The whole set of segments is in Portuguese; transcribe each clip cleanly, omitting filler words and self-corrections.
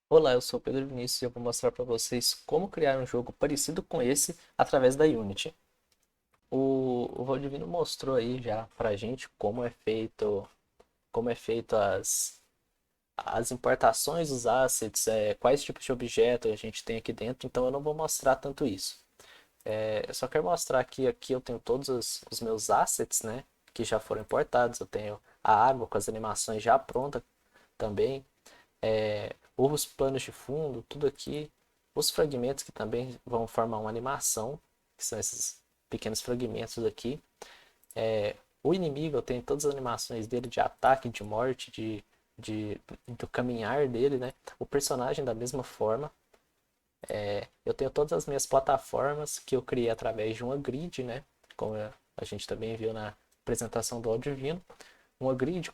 Olá, eu sou o Pedro Vinícius e eu vou mostrar para vocês como criar um jogo parecido com esse através da Unity. O Valdivino mostrou aí já pra gente como é feito as importações dos assets, quais tipos de objeto a gente tem aqui dentro, então eu não vou mostrar tanto isso. Eu só quero mostrar que aqui eu tenho todos os meus assets, né, que já foram importados. Eu tenho a água com as animações já pronta também, os planos de fundo, tudo aqui, os fragmentos que também vão formar uma animação, que são esses pequenos fragmentos aqui. O inimigo, eu tenho todas as animações dele de ataque, de morte, de, do caminhar dele, né? O personagem da mesma forma. Eu tenho todas as minhas plataformas que eu criei através de uma grid, né? Como a gente também viu na apresentação do Audivino. Uma grid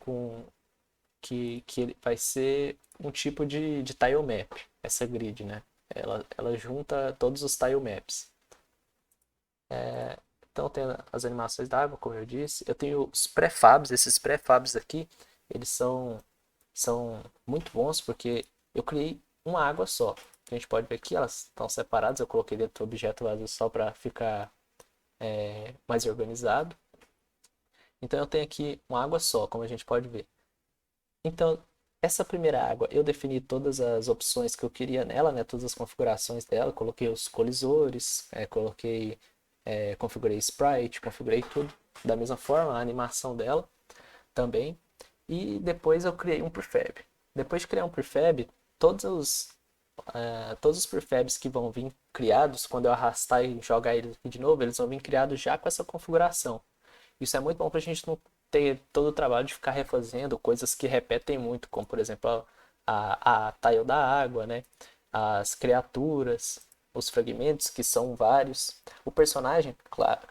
que ele vai ser um tipo de tile map, essa grid, né? Ela junta todos os tile maps. Então tem as animações da água, como eu disse. Eu tenho os prefabs, esses prefabs aqui, eles são muito bons porque eu criei uma água só. A gente pode ver aqui, elas estão separadas, eu coloquei dentro do objeto vazio só para ficar mais organizado. Então eu tenho aqui uma água só, como a gente pode ver. Então, essa primeira água, eu defini todas as opções que eu queria nela, né? Todas as configurações dela. Coloquei os colisores, configurei sprite, configurei tudo da mesma forma, a animação dela também. E depois eu criei um prefab. Depois de criar um prefab, todos os prefabs que vão vir criados, quando eu arrastar e jogar eles aqui de novo, eles vão vir criados já com essa configuração. Isso é muito bom para a gente não ter todo o trabalho de ficar refazendo coisas que repetem muito, como por exemplo a tile da água, né? As criaturas, os fragmentos, que são vários. O personagem, claro,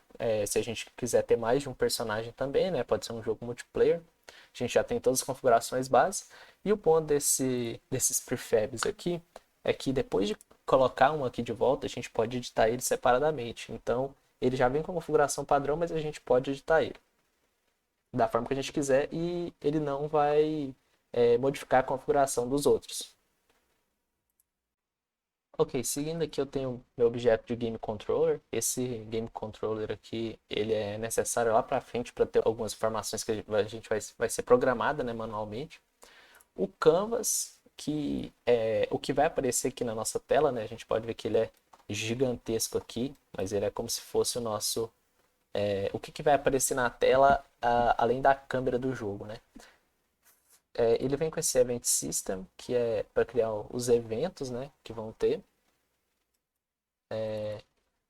se a gente quiser ter mais de um personagem também, né? Pode ser um jogo multiplayer. A gente já tem todas as configurações básicas. E o ponto desses prefabs aqui é que depois de colocar um aqui de volta, a gente pode editar ele separadamente. Então, ele já vem com a configuração padrão, mas a gente pode editar ele da forma que a gente quiser e ele não vai modificar a configuração dos outros. Ok, seguindo aqui eu tenho meu objeto de Game Controller. Esse Game Controller aqui, ele é necessário lá para frente para ter algumas informações que a gente vai ser programada, né, manualmente. O Canvas, que é o que vai aparecer aqui na nossa tela, né? A gente pode ver que ele é gigantesco aqui, mas ele é como se fosse o nosso o que vai aparecer na tela além da câmera do jogo, né? Ele vem com esse Event System, que é para criar os eventos, né, que vão ter.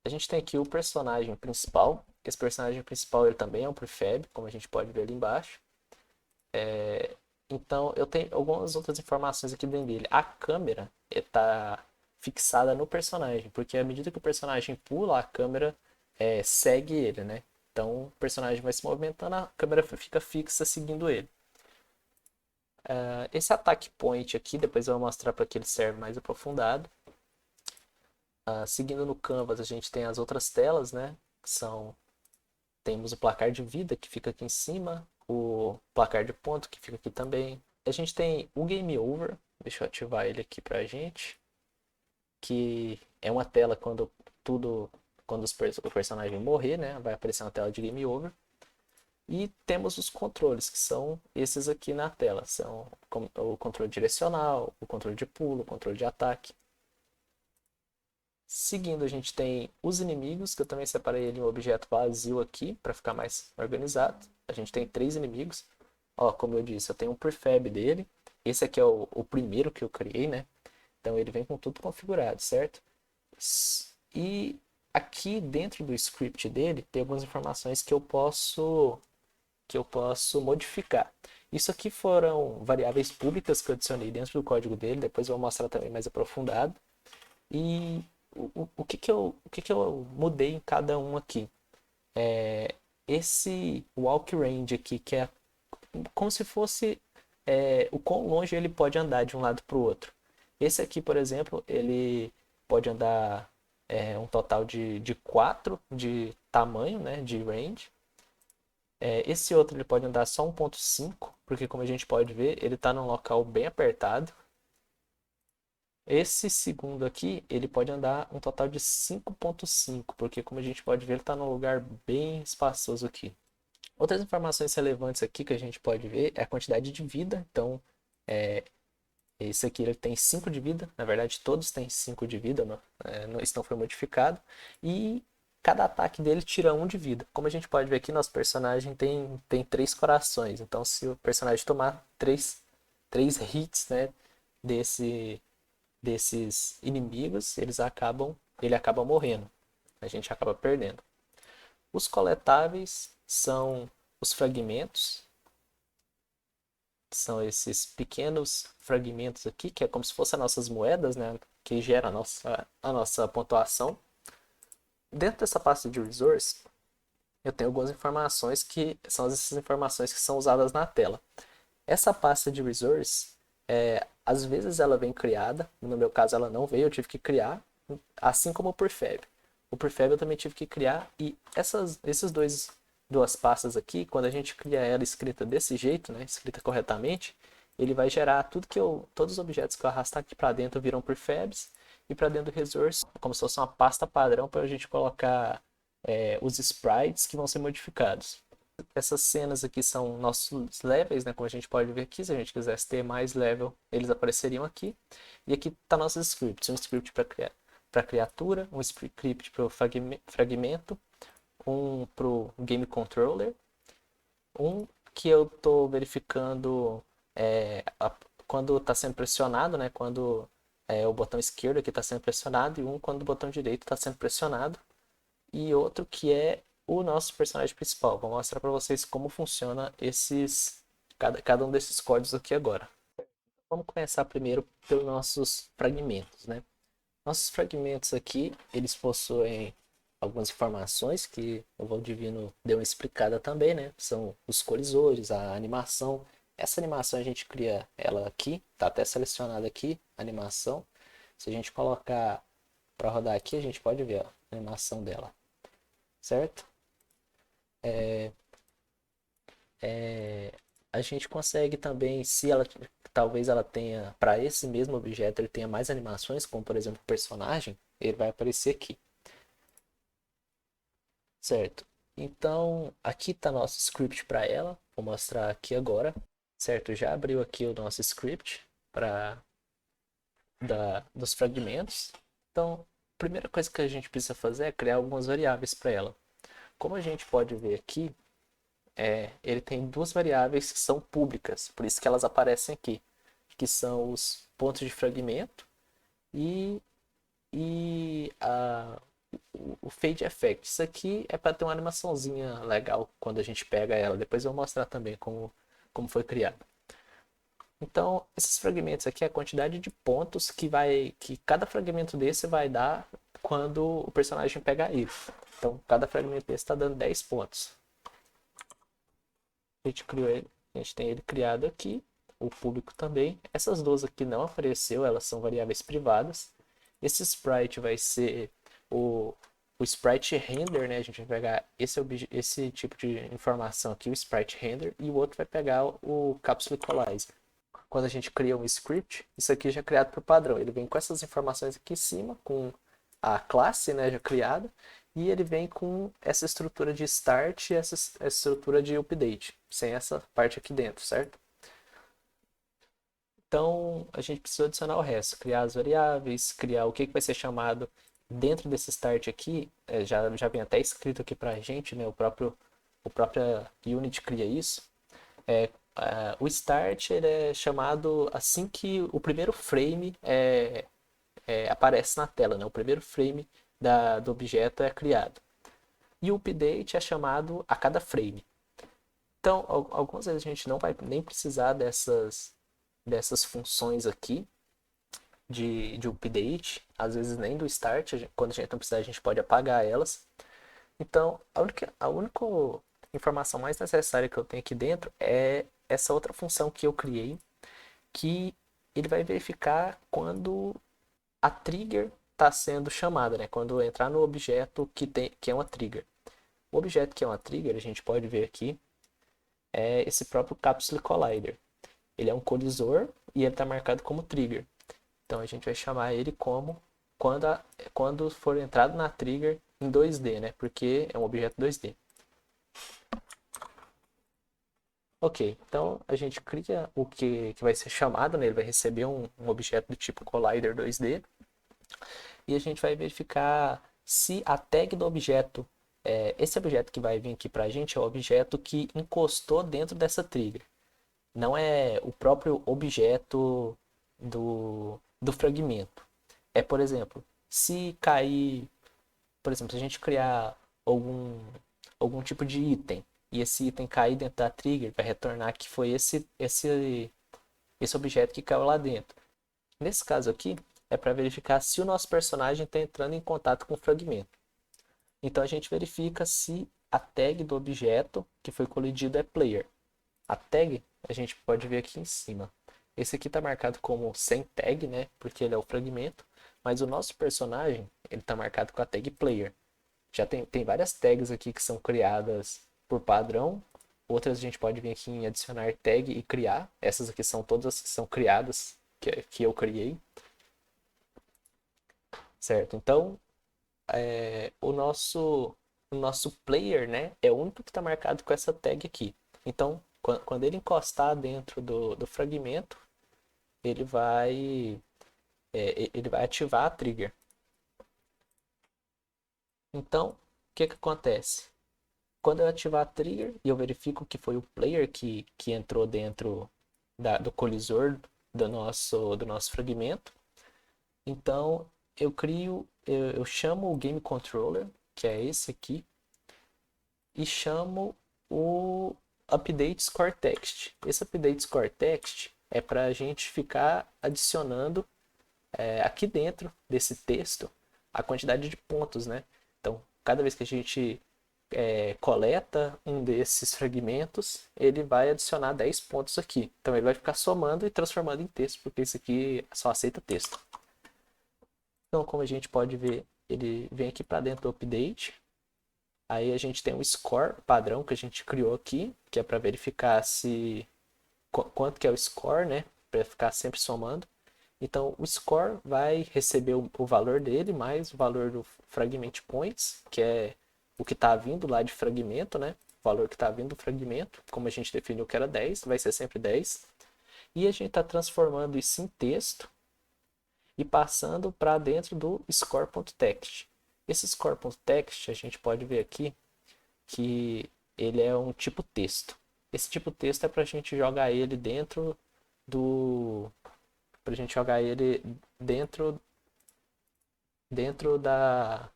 A gente tem aqui o personagem principal. Esse personagem principal ele também é um prefab, como a gente pode ver ali embaixo. Então eu tenho algumas outras informações aqui dentro dele. A câmera está fixada no personagem, porque à medida que o personagem pula, a câmera segue ele, né? Então o personagem vai se movimentando, a câmera fica fixa seguindo ele. Esse ataque point aqui, depois eu vou mostrar para que ele serve mais aprofundado. Seguindo no canvas, a gente tem as outras telas, né? Temos o placar de vida que fica aqui em cima, o placar de ponto que fica aqui também. A gente tem o game over, deixa eu ativar ele aqui pra gente, que é uma tela quando o personagem morrer, né? Vai aparecer uma tela de game over. E temos os controles, que são esses aqui na tela. São o controle direcional, o controle de pulo, o controle de ataque. Seguindo, a gente tem os inimigos, que eu também separei ele em um objeto vazio aqui, para ficar mais organizado. A gente tem 3 inimigos. Ó, como eu disse, eu tenho um prefab dele. Esse aqui é o primeiro que eu criei, né? Então ele vem com tudo configurado, certo? E aqui dentro do script dele tem algumas informações que eu posso modificar. Isso aqui foram variáveis públicas que eu adicionei dentro do código dele, depois eu vou mostrar também mais aprofundado. E o que que eu mudei em cada um aqui? Esse walk range aqui, que é como se fosse o quão longe ele pode andar de um lado para o outro. Esse aqui, por exemplo, ele pode andar um total de 4 de tamanho, né, de range. Esse outro ele pode andar só 1.5, porque como a gente pode ver, ele está num local bem apertado. Esse segundo aqui, ele pode andar um total de 5,5, porque como a gente pode ver, ele está num lugar bem espaçoso aqui. Outras informações relevantes aqui que a gente pode ver é a quantidade de vida. Então, esse aqui ele tem 5 de vida. Na verdade, todos têm 5 de vida, isso não foi modificado. E cada ataque dele tira 1 de vida. Como a gente pode ver aqui, nosso personagem tem 3 corações. Então, se o personagem tomar 3 hits, né, desses inimigos, ele acaba morrendo. A gente acaba perdendo. Os coletáveis são os fragmentos. São esses pequenos fragmentos aqui, que é como se fossem as nossas moedas, né? Que gera a nossa pontuação. Dentro dessa pasta de resource, eu tenho algumas informações que são essas informações que são usadas na tela. Essa pasta de resource, às vezes ela vem criada, no meu caso ela não veio, eu tive que criar, assim como o prefab. O prefab eu também tive que criar, e esses duas pastas aqui, quando a gente cria ela escrita desse jeito, né, escrita corretamente, ele vai gerar todos os objetos que eu arrastar aqui para dentro viram prefabs, e para dentro do resource, como se fosse uma pasta padrão para a gente colocar os sprites que vão ser modificados. Essas cenas aqui são nossos levels, né? Como a gente pode ver aqui, se a gente quisesse ter mais level, eles apareceriam aqui. E aqui está nossos scripts, um script para criatura, um script para o fragmento, um para o game controller, um que eu estou verificando quando está sendo pressionado, né? Quando o botão esquerdo aqui está sendo pressionado, e um quando o botão direito está sendo pressionado, e outro que é o nosso personagem principal. Vou mostrar para vocês como funciona cada um desses códigos aqui agora. Vamos começar primeiro pelos nossos fragmentos, né? Nossos fragmentos aqui, eles possuem algumas informações que o Valdivino deu uma explicada também, né? São os colisores, a animação. Essa animação a gente cria ela aqui, tá até selecionada aqui, a animação. Se a gente colocar para rodar aqui, a gente pode ver a animação dela, certo? A gente consegue também, se ela talvez ela tenha, para esse mesmo objeto, ele tenha mais animações, como por exemplo o personagem, ele vai aparecer aqui, certo? Então, aqui está nosso script para ela, vou mostrar aqui agora, certo? Já abriu aqui o nosso script para dos fragmentos. Então, a primeira coisa que a gente precisa fazer é criar algumas variáveis para ela. Como a gente pode ver aqui, ele tem duas variáveis que são públicas, por isso que elas aparecem aqui, que são os pontos de fragmento e, o fade effect. Isso aqui é para ter uma animaçãozinha legal quando a gente pega ela. Depois eu vou mostrar também como foi criado. Então, esses fragmentos aqui é a quantidade de pontos que cada fragmento desse vai dar quando o personagem pega ele. Então, cada fragmento desse está dando 10 pontos. A gente criou ele, a gente tem ele criado aqui, o público também. Essas duas aqui não apareceu, elas são variáveis privadas. Esse sprite vai ser o sprite render, né? A gente vai pegar esse tipo de informação aqui, o sprite render, e o outro vai pegar o capsule equalizer. Quando a gente cria um script, isso aqui já é criado por padrão. Ele vem com essas informações aqui em cima, com a classe, né, já criada, e ele vem com essa estrutura de start e essa estrutura de update, sem essa parte aqui dentro, certo? Então, a gente precisa adicionar o resto, criar as variáveis, criar o que vai ser chamado dentro desse start aqui, já vem até escrito aqui pra gente, né, o próprio Unity cria isso. O start ele é chamado assim que o primeiro frame aparece na tela, né? O primeiro frame do objeto é criado. E o update é chamado a cada frame. Então, algumas vezes a gente não vai nem precisar dessas funções aqui de update, às vezes nem do start, quando a gente não precisar a gente pode apagar elas. Então, a única informação mais necessária que eu tenho aqui dentro é essa outra função que eu criei, que ele vai verificar quando a trigger está sendo chamada, né? Quando entrar no objeto que é uma trigger. O objeto que é uma trigger, a gente pode ver aqui, é esse próprio Capsule Collider. Ele é um colisor e ele está marcado como trigger. Então a gente vai chamar ele como quando for entrado na trigger em 2D, né? Porque é um objeto 2D. Ok, então a gente cria o que vai ser chamado, né? Ele vai receber um objeto do tipo collider 2D e a gente vai verificar se a tag do objeto, esse objeto que vai vir aqui para a gente é o objeto que encostou dentro dessa trigger. Não é o próprio objeto do fragmento. É, por exemplo, se cair, por exemplo, se a gente criar algum tipo de item e esse item cair dentro da trigger, vai retornar que foi esse objeto que caiu lá dentro. Nesse caso aqui, é para verificar se o nosso personagem está entrando em contato com o fragmento. Então a gente verifica se a tag do objeto que foi colidido é player. A tag a gente pode ver aqui em cima. Esse aqui está marcado como sem tag, né? Porque ele é o fragmento. Mas o nosso personagem, ele está marcado com a tag player. Já tem várias tags aqui que são criadas por padrão. Outras a gente pode vir aqui em adicionar tag e criar. Essas aqui são todas que são criadas, que eu criei. Certo? Então, o nosso player, né, é o único que está marcado com essa tag aqui. Então, quando ele encostar dentro do fragmento, ele vai ativar a trigger. Então, o que acontece? Quando eu ativar a trigger e eu verifico que foi o player que entrou dentro do colisor do nosso fragmento, então eu chamo o game controller, que é esse aqui, e chamo o update score text. Esse update score text é para a gente ficar adicionando aqui dentro desse texto a quantidade de pontos, né? Então, cada vez que a gente coleta um desses fragmentos, ele vai adicionar 10 pontos aqui. Então ele vai ficar somando e transformando em texto, porque isso aqui só aceita texto. Então, como a gente pode ver, ele vem aqui para dentro do update. Aí a gente tem um score padrão que a gente criou aqui, que é para verificar quanto que é o score, né? Para ficar sempre somando. Então o score vai receber o valor dele mais o valor do fragment points, que é o que está vindo lá de fragmento, né? O valor que está vindo do fragmento, como a gente definiu que era 10, vai ser sempre 10. E a gente está transformando isso em texto e passando para dentro do score.text. Esse score.text a gente pode ver aqui que ele é um tipo texto. Esse tipo texto é para a gente jogar ele do para a gente jogar ele dentro dentro da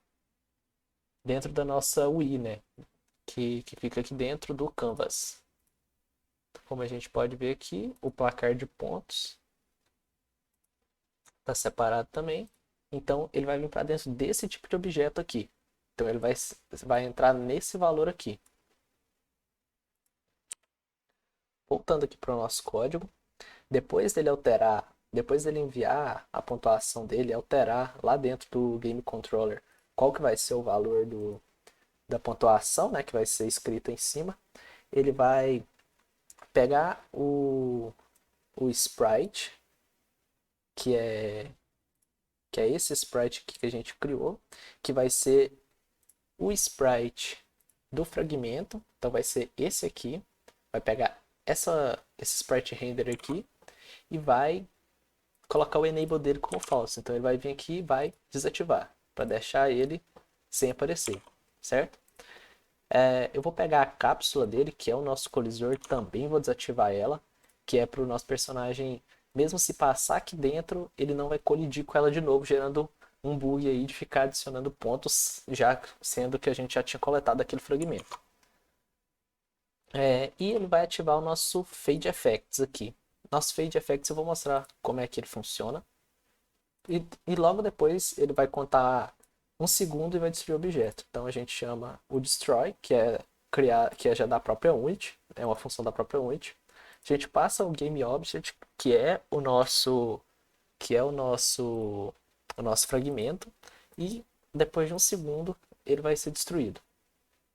dentro da nossa UI, né? Que fica aqui dentro do Canvas. Como a gente pode ver aqui, o placar de pontos está separado também. Então ele vai vir para dentro desse tipo de objeto aqui. Então ele vai entrar nesse valor aqui. Voltando aqui para o nosso código, depois dele enviar a pontuação dele, alterar lá dentro do game controller qual que vai ser o valor da pontuação, né, que vai ser escrita em cima, ele vai pegar o sprite, que é, que é esse sprite aqui que a gente criou, que vai ser o sprite do fragmento, então vai ser esse aqui, vai pegar esse sprite render aqui e vai colocar o enable dele como falso. Então ele vai vir aqui e vai desativar, para deixar ele sem aparecer, certo? Eu vou pegar a cápsula dele, que é o nosso colisor, também vou desativar ela, que é para o nosso personagem, mesmo se passar aqui dentro, ele não vai colidir com ela de novo, gerando um bug aí de ficar adicionando pontos, já sendo que a gente já tinha coletado aquele fragmento. E ele vai ativar o nosso Fade Effects aqui. Nosso Fade Effects eu vou mostrar como é que ele funciona. E logo depois ele vai contar um segundo e vai destruir o objeto. Então a gente chama o destroy, que é criar, que é já da própria Unity, é uma função da própria Unity. A gente passa o game object, que é o nosso fragmento, e depois de um segundo ele vai ser destruído.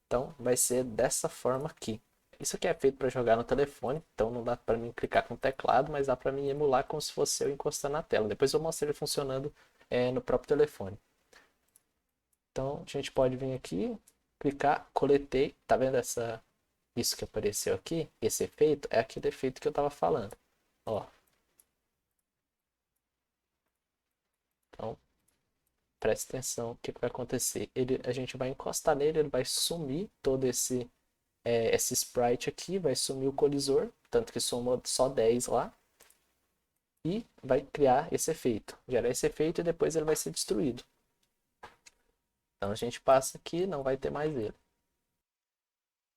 Então vai ser dessa forma aqui. Isso aqui é feito para jogar no telefone, então não dá para mim clicar com o teclado, mas dá para mim emular como se fosse eu encostando na tela. Depois eu mostro ele funcionando no próprio telefone. Então a gente pode vir aqui, clicar, coletei, tá vendo isso que apareceu aqui? Esse efeito é aquele efeito que eu estava falando. Ó, então presta atenção, o que vai acontecer? A gente vai encostar nele, ele vai sumir todo esse sprite aqui, vai sumir o colisor, tanto que somou só 10 lá, e vai criar esse efeito, gerar esse efeito e depois ele vai ser destruído. Então a gente passa aqui, não vai ter mais ele.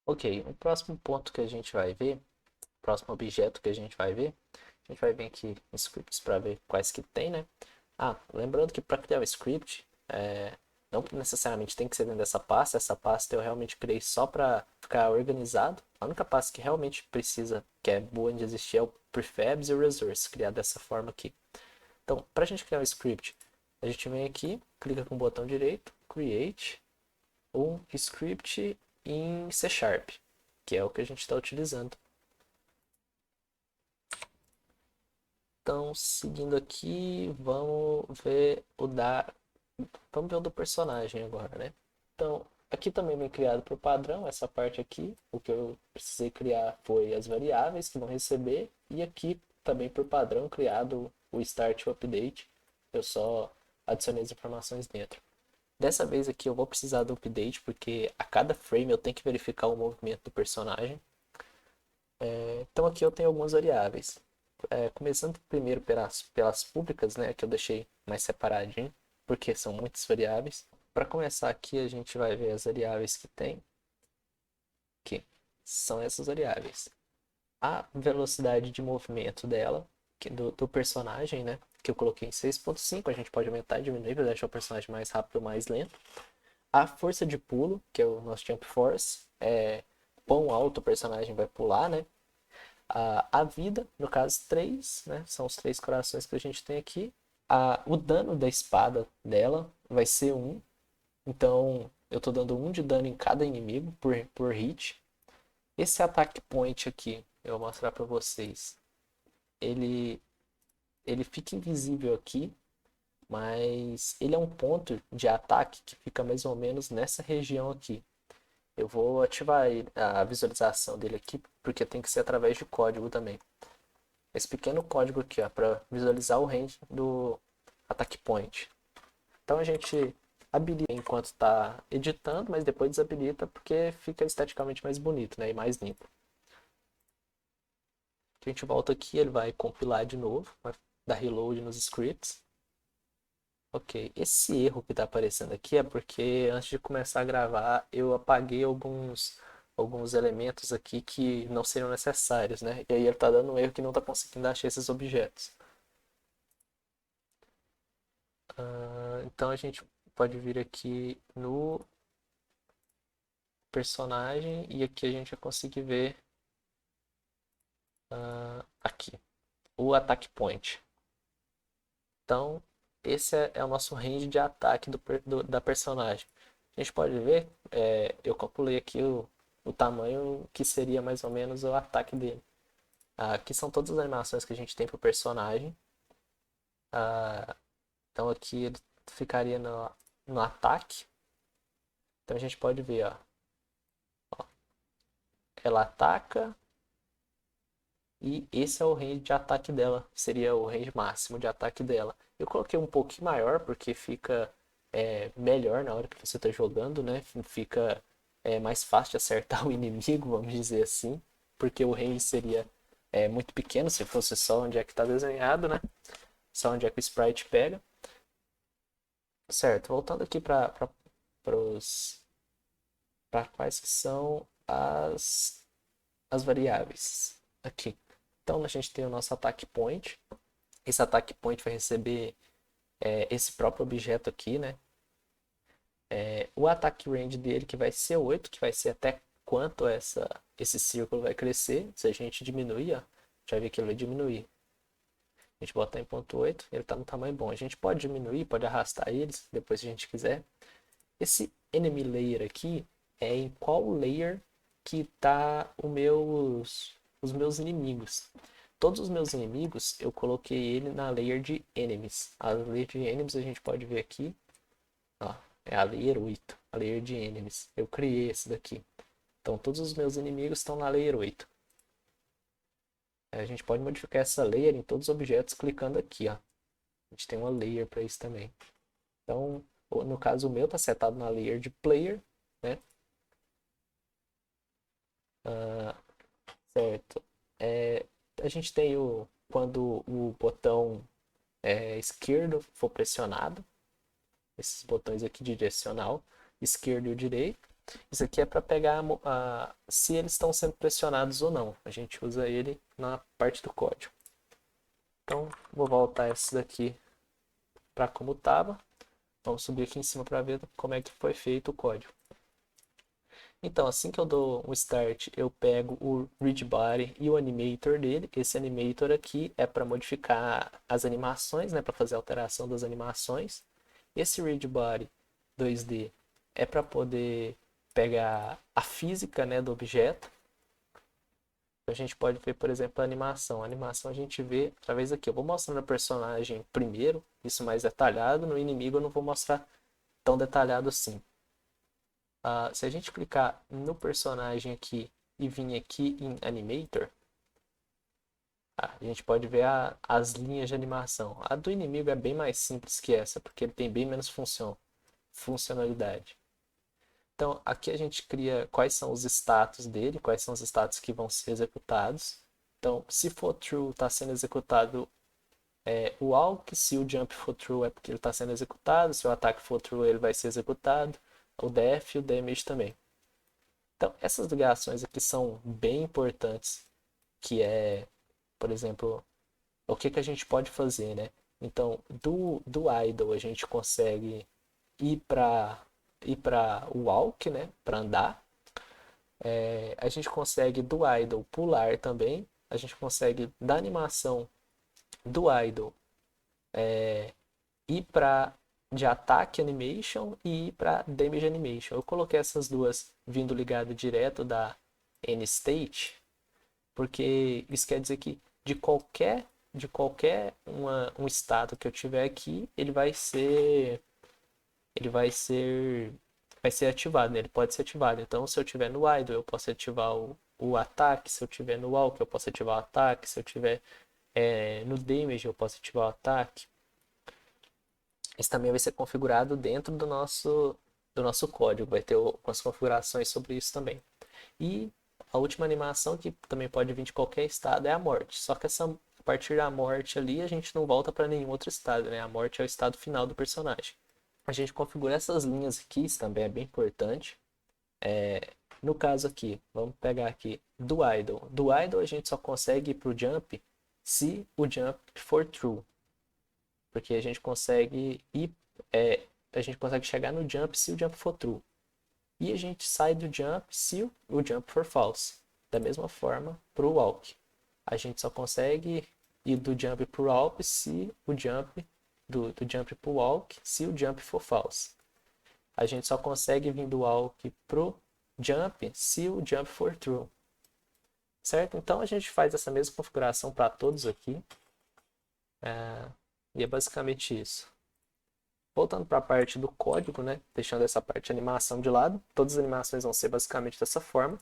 Ok, o próximo ponto que a gente vai ver, o próximo objeto que a gente vai ver, a gente vai vir aqui em scripts para ver quais que tem, né? Ah, lembrando que para criar o script, não necessariamente tem que ser dentro dessa pasta. Essa pasta eu realmente criei só para ficar organizado. A única pasta que realmente precisa, que é boa de existir, é o prefabs e o resource, criado dessa forma aqui. Então, para a gente criar um script, a gente vem aqui, clica com o botão direito, create um script em C Sharp, que é o que a gente está utilizando. Então, seguindo aqui, vamos ver o do personagem agora, né? Então, aqui também vem criado por padrão, essa parte aqui. O que eu precisei criar foi as variáveis que vão receber. E aqui também por padrão criado o start e o update. Eu só adicionei as informações dentro. Dessa vez aqui eu vou precisar do update, porque a cada frame eu tenho que verificar o movimento do personagem. Então aqui eu tenho algumas variáveis. Começando primeiro pelas públicas, né, que eu deixei mais separadinho, porque são muitas variáveis. Para começar aqui, a gente vai ver as variáveis que tem, que são essas variáveis. A velocidade de movimento dela, do personagem, né, que eu coloquei em 6.5, a gente pode aumentar e diminuir para deixar o personagem mais rápido ou mais lento. A força de pulo, que é o nosso Jump Force, quão alto o personagem vai pular, né? A vida, no caso 3, né? São os 3 corações que a gente tem aqui. O dano da espada dela vai ser 1. Então eu estou dando 1 de dano em cada inimigo por hit. Esse ataque point aqui, eu vou mostrar para vocês. Ele fica invisível aqui, mas ele é um ponto de ataque que fica mais ou menos nessa região aqui. Eu vou ativar a visualização dele aqui, porque tem que ser através de código também. Esse pequeno código aqui, ó, para visualizar o range do attack point. Então a gente habilita enquanto está editando, mas depois desabilita porque fica esteticamente mais bonito, né, e mais limpo. A gente volta aqui, ele vai compilar de novo, vai dar reload nos scripts. Ok, esse erro que está aparecendo aqui é porque antes de começar a gravar eu apaguei alguns elementos aqui que não seriam necessários, né? E aí ele está dando um erro que não está conseguindo achar esses objetos. Então a gente pode vir aqui no personagem e aqui a gente vai conseguir ver aqui o attack point. Então esse é o nosso range de ataque da personagem. A gente pode ver, eu calculei aqui o tamanho que seria mais ou menos o ataque dele. Aqui são todas as animações que a gente tem para o personagem. Então aqui ele ficaria no ataque. Então a gente pode ver, ó, ela ataca e esse é o range de ataque dela, seria o range máximo de ataque dela. Eu coloquei um pouquinho maior porque fica melhor na hora que você está jogando, né? Fica mais fácil de acertar o inimigo, vamos dizer assim, porque o range seria muito pequeno se fosse só onde é que está desenhado, né? Só onde é que o sprite pega. Certo, voltando aqui para quais que são as variáveis aqui. Então a gente tem o nosso attack point. Esse attack point vai receber esse próprio objeto aqui, né? O attack range dele que vai ser 8, que vai ser até quanto esse círculo vai crescer. Se a gente diminuir, ó, já vê que ele vai diminuir. A gente botar em 0.8, ele está no tamanho bom. A gente pode diminuir, pode arrastar eles, depois se a gente quiser. Esse enemy layer aqui é em qual layer que tá os meus inimigos. Todos os meus inimigos, eu coloquei ele na layer de enemies. A layer de enemies a gente pode ver aqui, ó, é a layer 8, a layer de enemies. Eu criei esse daqui. Então todos os meus inimigos estão na layer 8. A gente pode modificar essa layer em todos os objetos clicando aqui, ó. A gente tem uma layer para isso também. Então, no caso o meu está setado na layer de player, né? Certo. A gente tem quando o botão esquerdo for pressionado, esses botões aqui de direcional, esquerdo e o direito. Isso aqui é para pegar se eles estão sendo pressionados ou não. A gente usa ele na parte do código. Então, vou voltar esse daqui para como estava. Vamos subir aqui em cima para ver como é que foi feito o código. Então, assim que eu dou um start, eu pego o read body e o animator dele. Esse animator aqui é para modificar as animações, né, para fazer a alteração das animações. Esse read body 2D é para poder pegar a física, né, do objeto. A gente pode ver, por exemplo, a animação. A animação a gente vê através aqui. Eu vou mostrando a personagem primeiro, isso mais detalhado. No inimigo eu não vou mostrar tão detalhado assim. Se a gente clicar no personagem aqui e vir aqui em Animator, a gente pode ver as linhas de animação. A do inimigo é bem mais simples que essa, porque ele tem bem menos funcionalidade. Então, aqui a gente cria quais são os status dele, quais são os status que vão ser executados. Então, se for true, está sendo executado o walk. Se o jump for true, é porque ele está sendo executado. Se o ataque for true, ele vai ser executado. O def e o damage também. Então, essas ligações aqui são bem importantes, que é, por exemplo, o que a gente pode fazer, né? Então, do idle a gente consegue ir para o walk, né? Para andar. A gente consegue do idle pular também. A gente consegue da animação do idle ir para de ataque animation e ir para damage animation. Eu coloquei essas duas vindo ligado direto da N-State, porque isso quer dizer que de qualquer um estado que eu tiver aqui, vai ser ativado, né? Ele pode ser ativado. Então, se eu tiver no idle, eu posso ativar o ataque. Se eu tiver no walk, eu posso ativar o ataque. Se eu tiver no damage, eu posso ativar o ataque. Isso também vai ser configurado dentro do nosso código. Vai ter algumas configurações sobre isso também. E a última animação, que também pode vir de qualquer estado, é a morte. Só que a partir da morte ali, a gente não volta para nenhum outro estado, né? A morte é o estado final do personagem. A gente configura essas linhas aqui, isso também é bem importante. No caso aqui, vamos pegar aqui do idle. Do idle a gente só consegue ir para o jump se o jump for true. Porque a gente consegue chegar no jump se o jump for true. E a gente sai do jump se o jump for false. Da mesma forma para o walk. A gente só consegue ir do jump para o walk se o jump do jump para o walk se o jump for false. A gente só consegue vir do walk pro jump se o jump for true. Certo? Então a gente faz essa mesma configuração para todos aqui. E é basicamente isso. Voltando para a parte do código, né? Deixando essa parte de animação de lado. Todas as animações vão ser basicamente dessa forma.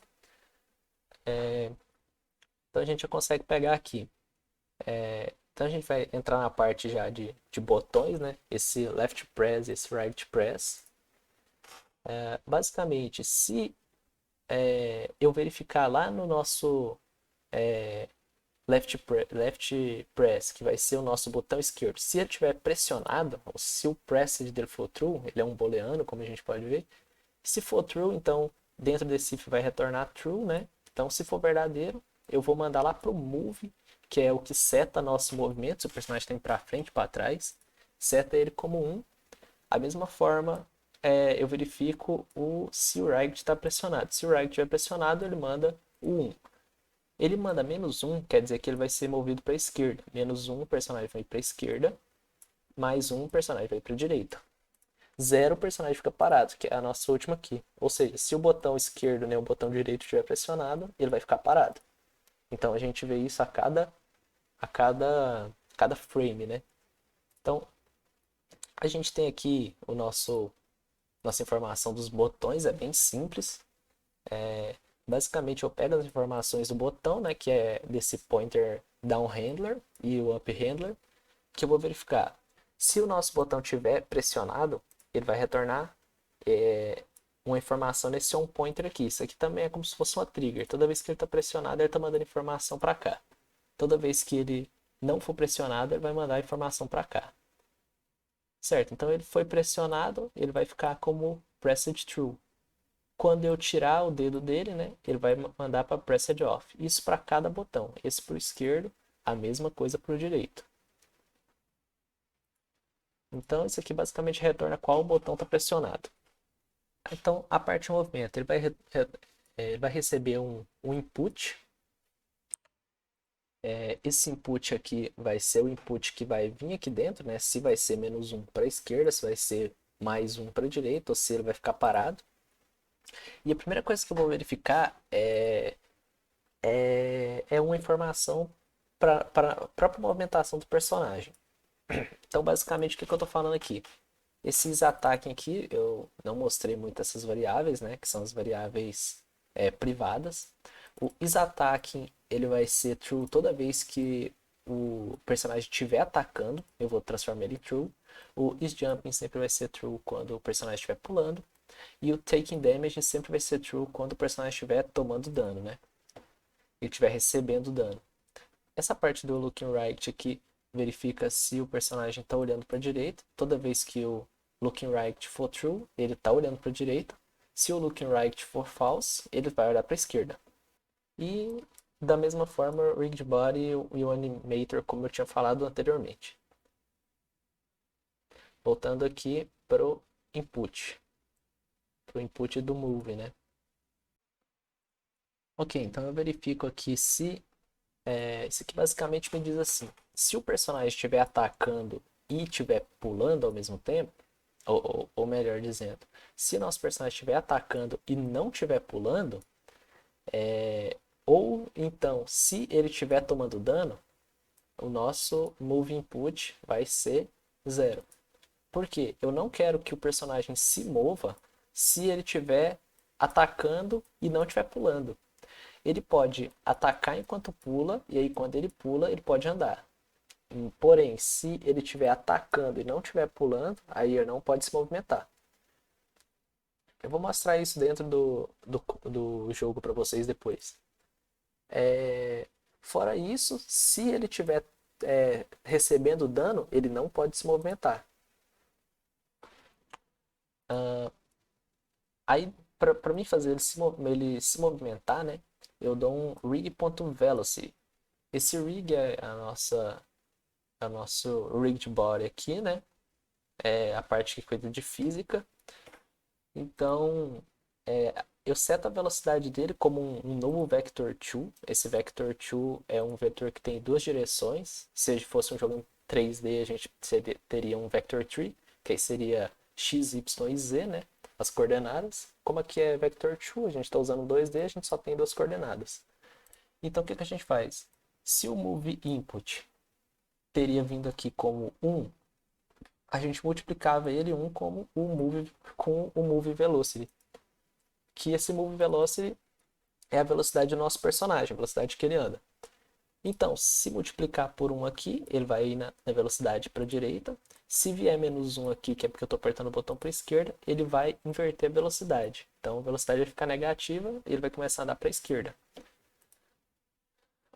Então a gente já consegue pegar aqui. Então a gente vai entrar na parte já de botões, né? Esse left press e esse right press. Basicamente, se eu verificar lá no nosso left press, que vai ser o nosso botão esquerdo, se ele estiver pressionado, ou se o pressed dele for true, ele é um booleano, como a gente pode ver. Se for true, então dentro desse if vai retornar true, né? Então se for verdadeiro, eu vou mandar lá pro move, que é o que seta nosso movimento, se o personagem está indo para frente, para trás, seta ele como 1. A mesma forma, eu verifico se o right está pressionado. Se o right estiver pressionado, ele manda o 1. Ele manda -1, quer dizer que ele vai ser movido para a esquerda. -1, o personagem vai para a esquerda, mais 1, o personagem vai para a direita. 0 o personagem fica parado, que é a nossa última aqui. Ou seja, se o botão esquerdo nem o botão direito estiver pressionado, ele vai ficar parado. Então a gente vê isso a cada frame, né? Então a gente tem aqui nossa informação dos botões, é bem simples. Basicamente eu pego as informações do botão, né, que é desse pointer down handler e o up handler, que eu vou verificar. Se o nosso botão estiver pressionado, ele vai retornar uma informação nesse on pointer aqui. Isso aqui também é como se fosse uma trigger. Toda vez que ele está pressionado, ele está mandando informação para cá. Toda vez que ele não for pressionado, ele vai mandar a informação para cá. Certo? Então ele foi pressionado, ele vai ficar como pressed true. Quando eu tirar o dedo dele, né, ele vai mandar para pressed off. Isso para cada botão. Esse para o esquerdo, a mesma coisa para o direito. Então isso aqui basicamente retorna qual botão está pressionado. Então a parte de movimento, ele vai receber um input. Esse input aqui vai ser o input que vai vir aqui dentro, né? Se vai ser -1 para a esquerda, se vai ser +1 para a direita, ou se ele vai ficar parado. E a primeira coisa que eu vou verificar é uma informação para a própria movimentação do personagem. Então, basicamente, o que eu estou falando aqui? Esses ataques aqui, eu não mostrei muito essas variáveis, né? Que são as variáveis privadas. O isAttacking, ele vai ser true toda vez que o personagem estiver atacando, eu vou transformar ele em true. O isJumping sempre vai ser true quando o personagem estiver pulando. E o taking damage sempre vai ser true quando o personagem estiver tomando dano, né? E estiver recebendo dano. Essa parte do looking right aqui verifica se o personagem está olhando para a direita. Toda vez que o looking right for true, ele está olhando para a direita. Se o looking right for false, ele vai olhar para a esquerda. E da mesma forma, o rigged body e o animator, como eu tinha falado anteriormente. Voltando aqui para o input do move, né? Ok, então eu verifico aqui se isso aqui basicamente me diz assim: se o personagem estiver atacando e estiver pulando ao mesmo tempo, ou melhor dizendo, se o nosso personagem estiver atacando e não estiver pulando, ou então se ele estiver tomando dano, o nosso move input vai ser 0. Por quê? Eu não quero que o personagem se mova se ele estiver atacando e não estiver pulando. Ele pode atacar enquanto pula, e aí quando ele pula, ele pode andar. Porém, se ele estiver atacando e não estiver pulando, aí ele não pode se movimentar. Eu vou mostrar isso dentro do jogo para vocês depois. Fora isso, se ele estiver recebendo dano, ele não pode se movimentar. Aí, para mim fazer ele se movimentar, né, eu dou um rig.velocity. Esse rig é a nosso rigged body aqui, né? É a parte que cuida de física. Então, eu seto a velocidade dele como um novo vector 2. Esse vector 2 é um vetor que tem duas direções. Se fosse um jogo em 3D, a gente teria um vector 3, que aí seria x, y e z, né? As coordenadas. Como aqui é vector 2, a gente está usando 2D, a gente só tem duas coordenadas. Então, o que a gente faz? Se o move input teria vindo aqui como 1, a gente multiplicava ele 1 com o move velocity. Que esse move velocity é a velocidade do nosso personagem, a velocidade que ele anda. Então, se multiplicar por 1 aqui, ele vai ir na velocidade para a direita. Se vier -1 aqui, que é porque eu estou apertando o botão para a esquerda, ele vai inverter a velocidade. Então, a velocidade vai ficar negativa e ele vai começar a andar para a esquerda.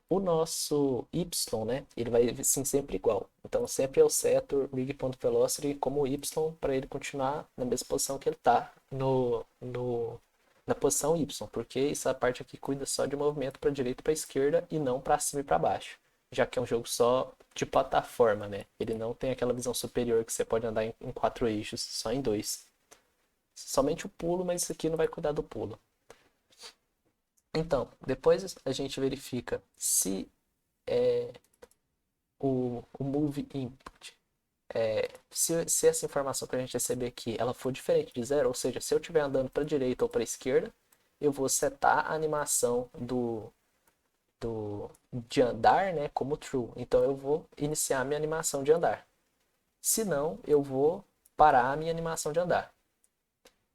O nosso y, né, ele vai sim sempre igual. Então sempre eu seto o rig.velocity como y para ele continuar na mesma posição que ele está na posição y, porque essa parte aqui cuida só de movimento para direita e para esquerda e não para cima e para baixo, já que é um jogo só de plataforma, né? Ele não tem aquela visão superior que você pode andar em 4 eixos, só em 2. Somente o pulo, mas isso aqui não vai cuidar do pulo. Então, depois a gente verifica se o move input Se essa informação que a gente receber aqui ela for diferente de zero, ou seja, se eu estiver andando para a direita ou para a esquerda, eu vou setar a animação de andar, né, como true. Então eu vou iniciar a minha animação de andar. Se não, eu vou parar a minha animação de andar.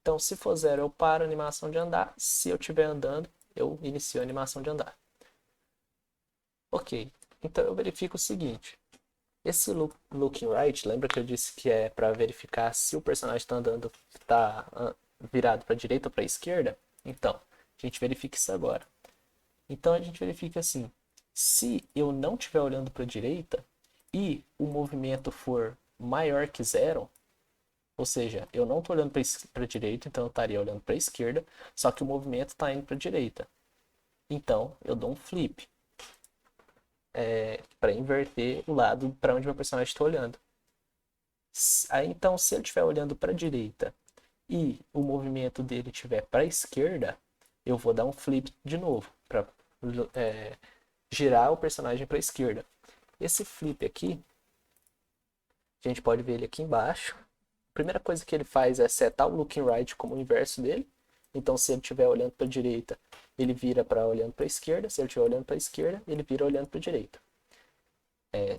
Então, se for zero, eu paro a animação de andar. Se eu estiver andando, eu inicio a animação de andar. Ok, então eu verifico o seguinte. Esse looking right, lembra que eu disse que é para verificar se o personagem está andando, está virado para a direita ou para a esquerda? Então, a gente verifica isso agora. Então a gente verifica assim, se eu não estiver olhando para a direita e o movimento for maior que zero, ou seja, eu não estou olhando para a direita, então eu estaria olhando para a esquerda, só que o movimento está indo para a direita. Então eu dou um flip para inverter o lado para onde meu personagem está olhando. Aí, então, se ele estiver olhando para a direita e o movimento dele estiver para a esquerda, eu vou dar um flip de novo para girar o personagem para a esquerda. Esse flip aqui, a gente pode ver ele aqui embaixo. A primeira coisa que ele faz é setar o looking right como o inverso dele. Então, se ele estiver olhando para a direita, ele vira para olhando para a esquerda. Se ele estiver olhando para a esquerda, ele vira olhando para a direita.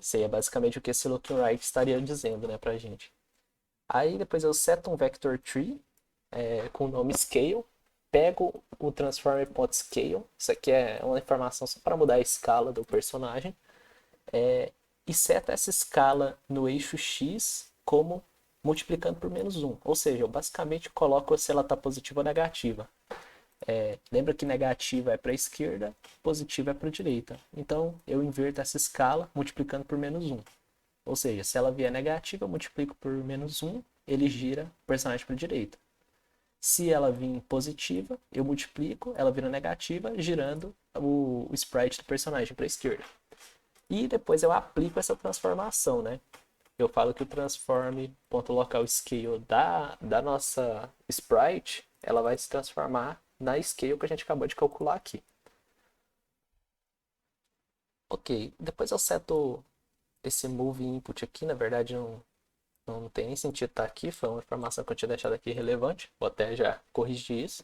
Seria basicamente o que esse looking right estaria dizendo, né, para a gente. Aí depois eu seto um vector tree com o nome scale, pego o transform.scale, isso aqui é uma informação só para mudar a escala do personagem, e seto essa escala no eixo x como multiplicando por -1, ou seja, eu basicamente coloco se ela está positiva ou negativa. Lembra que negativa é para a esquerda, positiva é para a direita. Então eu inverto essa escala multiplicando por -1. Ou seja, se ela vier negativa, eu multiplico por -1, ele gira o personagem para a direita. Se ela vir positiva, eu multiplico, ela vira negativa, girando o sprite do personagem para a esquerda. E depois eu aplico essa transformação, né? Eu falo que o transform.localScale da nossa sprite, ela vai se transformar na scale que a gente acabou de calcular aqui. Ok, depois eu seto esse move input aqui, na verdade não tem nem sentido estar aqui, foi uma informação que eu tinha deixado aqui relevante, vou até já corrigir isso.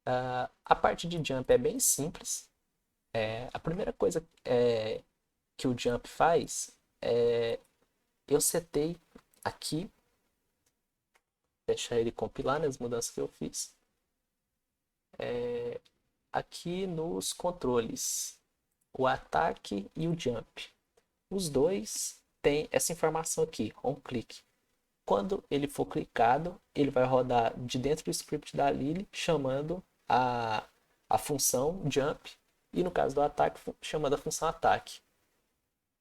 A parte de jump é bem simples. A primeira coisa que o jump faz é eu setei aqui, deixar ele compilar nas mudanças que eu fiz, aqui nos controles, o ataque e o jump. Os dois têm essa informação aqui, on click. Quando ele for clicado, ele vai rodar de dentro do script da Lily, chamando a função jump, e no caso do ataque, chamando a função ataque.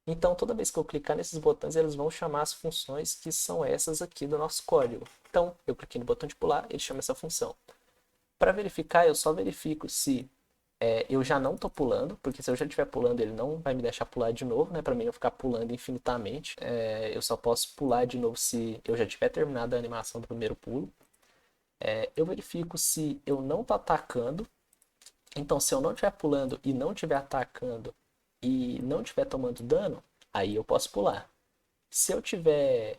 Então, toda vez que eu clicar nesses botões, eles vão chamar as funções que são essas aqui do nosso código. Então, eu cliquei no botão de pular, ele chama essa função. Para verificar, eu só verifico se eu já não estou pulando, porque se eu já estiver pulando, ele não vai me deixar pular de novo, né? Para mim não ficar pulando infinitamente. Eu só posso pular de novo se eu já tiver terminado a animação do primeiro pulo. Eu verifico se eu não estou atacando. Então, se eu não estiver pulando e não estiver atacando e não estiver tomando dano, aí eu posso pular. Se eu estiver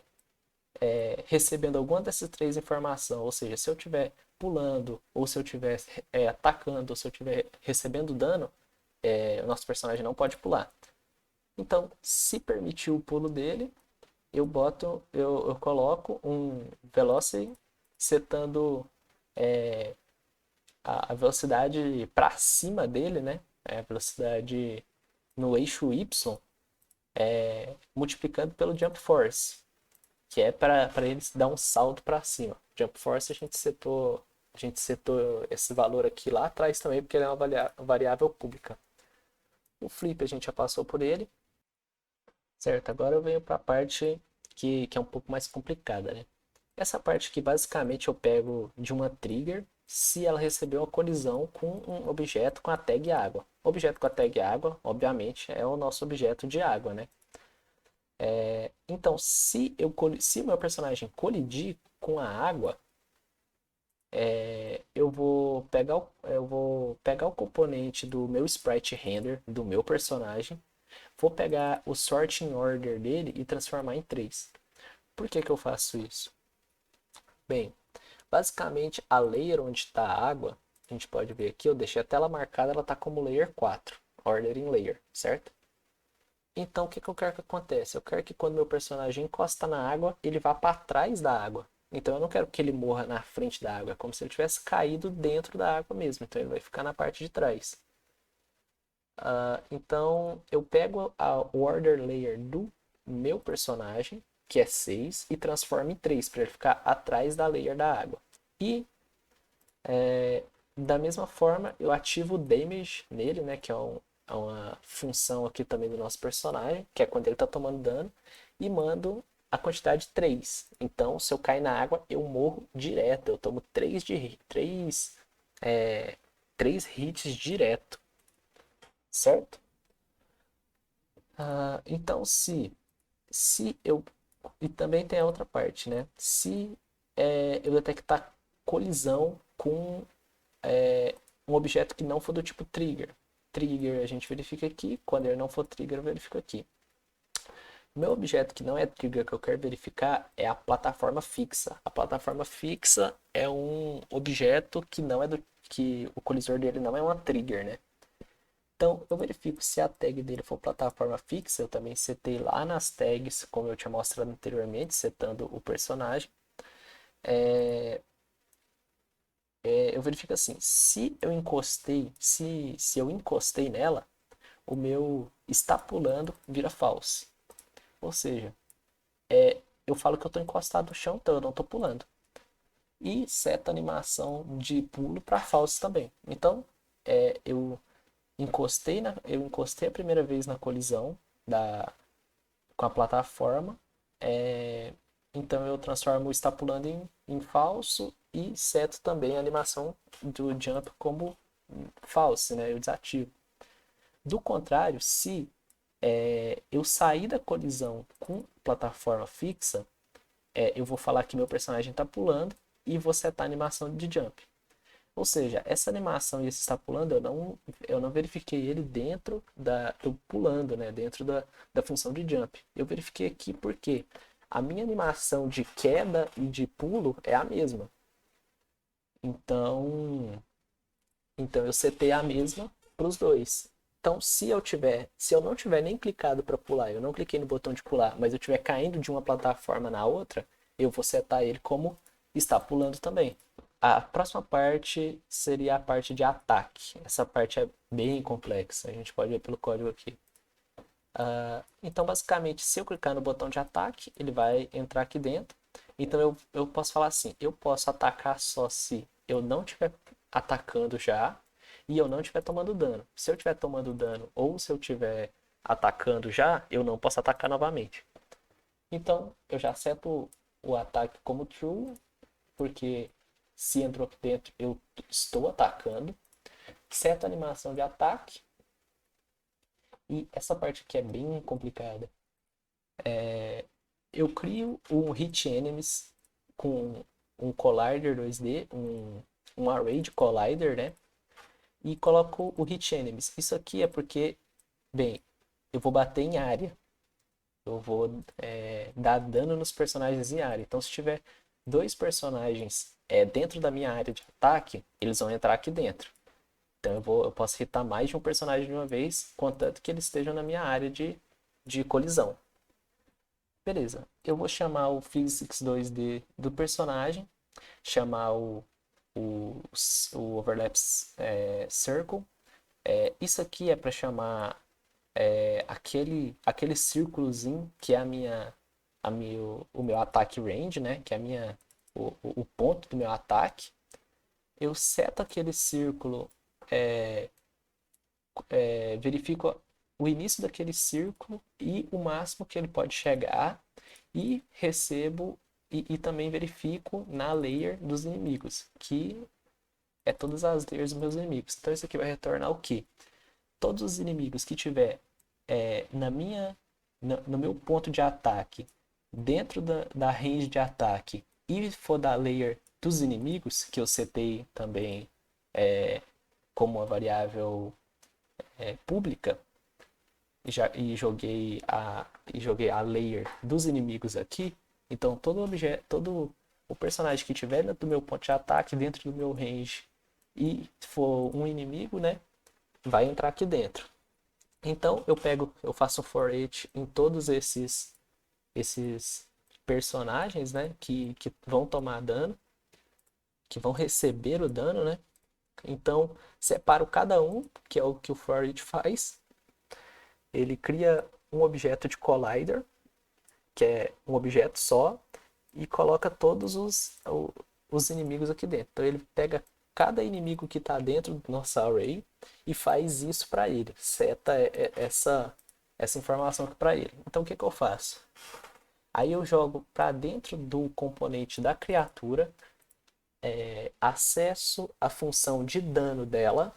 recebendo alguma dessas três informações, ou seja, se eu estiver pulando, ou se eu estiver atacando, ou se eu estiver recebendo dano, o nosso personagem não pode pular. Então, se permitir o pulo dele, eu coloco um velocity setando a velocidade para cima dele, né? A velocidade no eixo Y, multiplicando pelo jump force, que é para ele dar um salto para cima. Jump force a gente setou esse valor aqui lá atrás também, porque ele é uma variável pública. O flip a gente já passou por ele, certo? Agora eu venho para a parte que é um pouco mais complicada, né? Essa parte que basicamente eu pego de uma trigger se ela recebeu uma colisão com um objeto com a tag água. Objeto com a tag água, obviamente, é o nosso objeto de água, né? Então, se o meu personagem colidir com a água, eu vou pegar o componente do meu sprite render, do meu personagem, vou pegar o sorting order dele e transformar em 3. Por que que eu faço isso? Bem, basicamente a layer onde está a água, a gente pode ver aqui, eu deixei a tela marcada, ela está como layer 4, ordering layer, certo? Então o que que eu quero que aconteça? Eu quero que quando meu personagem encosta na água, ele vá para trás da água. Então eu não quero que ele morra na frente da água, é como se ele tivesse caído dentro da água mesmo, então ele vai ficar na parte de trás. Então eu pego o order layer do meu personagem, que é 6, e transformo em 3 para ele ficar atrás da layer da água. E da mesma forma eu ativo o damage nele, né, que é uma função aqui também do nosso personagem, que é quando ele está tomando dano, e mando a quantidade 3. Então se eu cair na água eu morro direto, eu tomo 3 hits direto, certo? Então se eu. E também tem a outra parte, né? Se eu detectar colisão com um objeto que não for do tipo trigger. Trigger a gente verifica aqui, quando ele não for trigger eu verifico aqui. O meu objeto que não é trigger que eu quero verificar é a plataforma fixa. A plataforma fixa é um objeto que não é do que o colisor dele não é uma trigger, né? Então, eu verifico se a tag dele for plataforma fixa. Eu também setei lá nas tags, como eu tinha mostrado anteriormente, setando o personagem. Eu verifico assim, se eu encostei nela, o meu está pulando vira false. Ou seja, eu falo que eu estou encostado no chão, então eu não estou pulando. E seta a animação de pulo para false também. Então, eu encostei a primeira vez na colisão com a plataforma. É, então eu transformo o está pulando em falso e seto também a animação do jump como false, né? Eu desativo. Do contrário, se eu sair da colisão com plataforma fixa, eu vou falar que meu personagem está pulando e vou setar a animação de jump. Ou seja, essa animação e esse está pulando, eu não verifiquei ele dentro eu pulando, né? Dentro da função de jump. Eu verifiquei aqui porque a minha animação de queda e de pulo é a mesma. Então, então eu setei a mesma para os dois. Então, se eu não tiver nem clicado para pular, eu não cliquei no botão de pular, mas eu estiver caindo de uma plataforma na outra, eu vou setar ele como está pulando também. A próxima parte seria a parte de ataque. Essa parte é bem complexa, a gente pode ver pelo código aqui. Então, basicamente, se eu clicar no botão de ataque, ele vai entrar aqui dentro. Então, eu posso falar assim: eu posso atacar só se eu não estiver atacando já e eu não estiver tomando dano. Se eu estiver tomando dano ou se eu estiver atacando já, eu não posso atacar novamente. Então, eu já seto o ataque como true, porque se entrou aqui dentro, eu estou atacando. Seto a animação de ataque. E essa parte aqui é bem complicada. Eu crio um hit enemies com um collider 2D, um array de collider, né? E coloco o hit enemies. Isso aqui é porque, bem, eu vou bater em área. Eu vou dar dano nos personagens em área. Então, se tiver dois personagens dentro da minha área de ataque, eles vão entrar aqui dentro. Então, eu posso hitar mais de um personagem de uma vez, contanto que eles estejam na minha área de colisão. Beleza, eu vou chamar o Physics 2D do personagem, chamar o, o Overlap Circle. Isso aqui é para chamar aquele círculozinho que é o meu ataque range, né? Que é o ponto do meu ataque. Eu seto aquele círculo, verifico o início daquele círculo e o máximo que ele pode chegar e recebo e também verifico na layer dos inimigos, que é todas as layers dos meus inimigos. Então isso aqui vai retornar o quê? Todos os inimigos que tiver no meu ponto de ataque, dentro da range de ataque e for da layer dos inimigos, que eu setei também como uma variável pública, e joguei a layer dos inimigos aqui, então todo o personagem que tiver dentro do meu ponto de ataque, dentro do meu range, e for um inimigo, né, vai entrar aqui dentro. Então eu faço um for each em todos esses personagens, né, que vão tomar dano, que vão receber o dano, né? Então separo cada um, que é o que o for each faz. Ele cria um objeto de collider, que é um objeto só, e coloca todos os inimigos aqui dentro. Então ele pega cada inimigo que está dentro do nosso array e faz isso para ele, seta essa informação aqui para ele. Então o que eu faço? Aí eu jogo para dentro do componente da criatura, acesso a função de dano dela